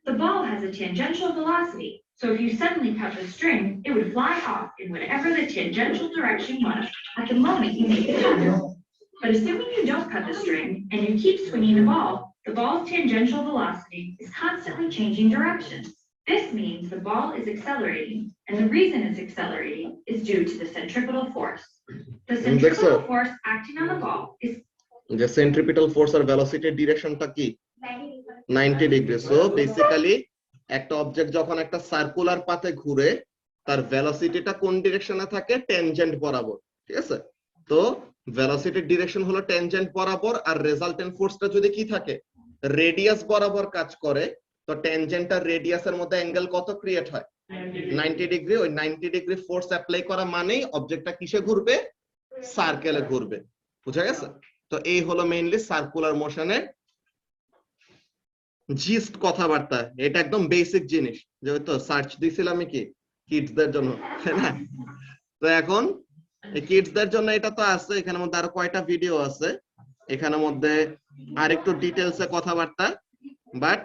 [SPEAKER 4] The ball has a tangential velocity, so if you suddenly cut the string, it would fly off in whatever the tangential direction was at the moment you make it happen. But assuming you don't cut the string and you keep swinging the ball's tangential velocity is constantly changing directions. This means the ball is accelerating, and the reason it's accelerating is due to the centripetal force. The centripetal force acting on the ball is
[SPEAKER 1] the centripetal force or velocity direction টা কি? 90 degree. So basically একটা object যখন একটা circular পাথে ঘুরে, তার ভেলোসিটিটা কোন ডিরেকশনে থাকে? Tangent বরাবর, ঠিক আছে? তো ভেলোসিটির ডিরেকশন হলো ট্যানজেন্ট বরাবর, আর রেজাল্টেন্ট ফোর্সটা যদি কি থাকে? রেডিয়াস বরাবর কাজ করে, তো ট্যানজেন্ট আর রেডিয়াসের মধ্যে অ্যাঙ্গেল কত ক্রিয়েট হয়? 90 ডিগ্রি। ওই 90 ডিগ্রি ফোর্স অ্যাপ্লাই করা মানেই অবজেক্টটা কিসে ঘুরবে? সার্কেলে ঘুরবে। বুঝা গেছে? তো এই হলো মেইনলি সার্কুলার মোশনের জিস্ট কথাবার্তা। এটা একদম বেসিক জিনিস, যেহেতু সার্চ দিছিলাম আমি কি কিডসদের জন্য, তাই না? তো এখন এই কিডসদের জন্য এটা তো আছে, এখানের মধ্যে আরো কয়টা ভিডিও আছে, এখানের মধ্যে আরেকটু ডিটেইলসে কথাবার্তা, বাট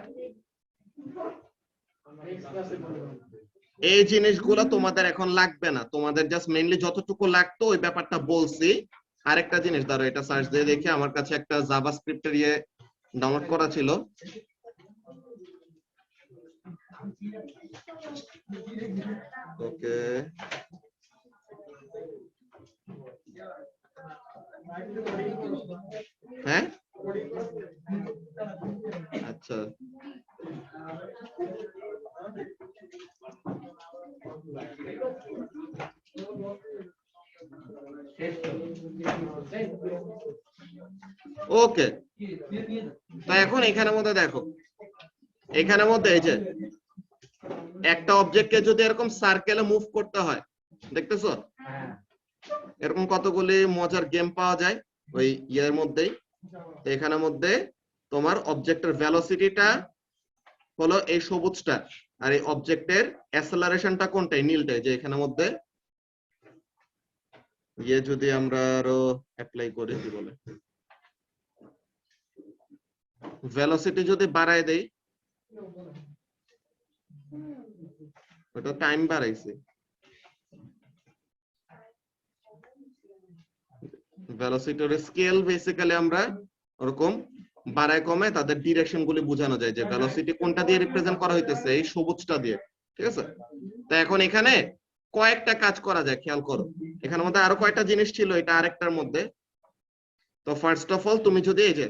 [SPEAKER 1] এই জিনিসগুলো তোমাদের এখন লাগবে না, তোমাদের জাস্ট মেইনলি যতটুকু লাগতো ওই ব্যাপারটা বলছি। আরেকটা জিনিস ধরো, এটা সার্চ দিয়ে দেখি, আমার কাছে একটা জাভাস্ক্রিপ্টের ইয়ে ডাউনলোড করা ছিল। ওকে, হ্যাঁ আচ্ছা, ওকে। তো এখন এখানের মধ্যে দেখো, এখানের মধ্যে এই যে একটা অবজেক্টকে যদি এরকম সার্কেলে মুভ করতে হয়, দেখতেছো এরকম কতগুলি মজার গেম পাওয়া যায় ওই ইয়ের মধ্যেই। এখানের মধ্যে তোমার অবজেক্টের ভেলোসিটিটা হলো এই সবুজটা, আর এই অবজেক্টের অ্যাসেলারেশনটা কোনটাই? নীলটাই। যে এখানের মধ্যে ইয়ে যদি আমরা আরো অ্যাপ্লাই করি, কি বলে, ভেলোসিটি যদি বাড়ায় দেই, ওটা টাইম বাড়াইছে, ভেলোসিটির স্কেল বেসিক্যালি আমরা ওরকম বাড়ায় কমে তাদের ডিরেকশন গুলি বোঝানো যায়, যে ভেলোসিটি কোনটা দিয়ে রিপ্রেজেন্ট করা হইতেছে? এই সবুজটা দিয়ে, ঠিক আছে? তো এখন এখানে কয়েকটা কাজ করা যায়, খেয়াল করো। এখানের মধ্যে আরো কয়টা জিনিস ছিল, এটা আরেকটার মধ্যে। তো ফার্স্ট অফ অল তুমি যদি এই যে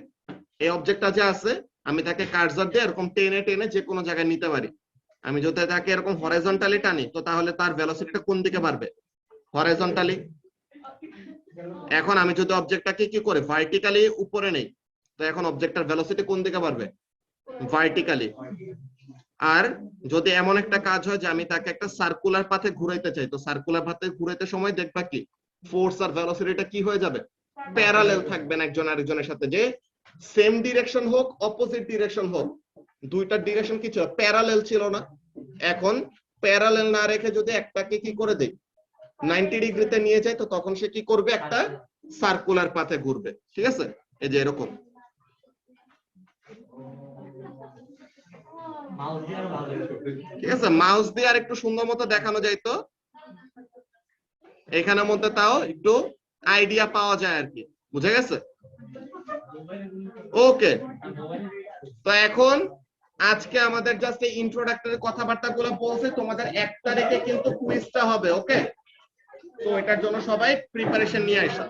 [SPEAKER 1] এই অবজেক্টটা যে আছে, আমি তাকে কার্সর দিয়ে এরকম টেনে টেনে যে কোনো জায়গায় নিতে পারি। আমি যদি তাকে এরকম হরাইজন্টালি টানি, তো তাহলে তার ভেলোসিটিটা কোন দিকে বাড়বে? হরাইজন্টালি। এখন আমি যদি অবজেক্টটাকে কি করে ভার্টিক্যালি উপরে নেই, তো এখন অবজেক্টটার ভেলোসিটি কোন দিকে বাড়বে? ভার্টিক্যালি। আর যদি এমন একটা কাজ হয় যে আমি তাকে একটা সার্কুলার পাথে ঘুরাইতে চাই, তো সার্কুলার পাথে ঘুরাইতে সময় দেখবা কি ফোর্স আর ভেলোসিটিটা কি হয়ে যাবে, প্যারালাল থাকবেন একজন আরেকজনের সাথে, যে সেম ডিরেকশন হোক অপোজিট ডিরেকশন হোক, দুইটা ডিরেকশন কি ছিল, প্যারালাল ছিল না। এখন প্যারালাল না রেখে যদি একটাকে কি করে দেই 90 ডিগ্রিতে নিয়ে যায়, তো তখন সে কি করবে, একটা সার্কুলার পাথে ঘুরবে। ঠিক আছে, এই যে এরকম। ঠিক আছে, মাউস দিয়ে আর একটু সুন্দর মতো দেখানো যায় তো এখানের মধ্যে, তাও একটু আইডিয়া পাওয়া যায় আর কি, বুঝে গেছে? ওকে, তো এখন আজকে আমাদের জাস্ট এই ইন্ট্রোডাক্টরি কথাবার্তাগুলো বলছে, তোমাদের 1 তারিখে কিন্তু কুইজটা হবে। ওকে, তো এটার জন্য সবাই প্রিপারেশন নিয়ে আসো।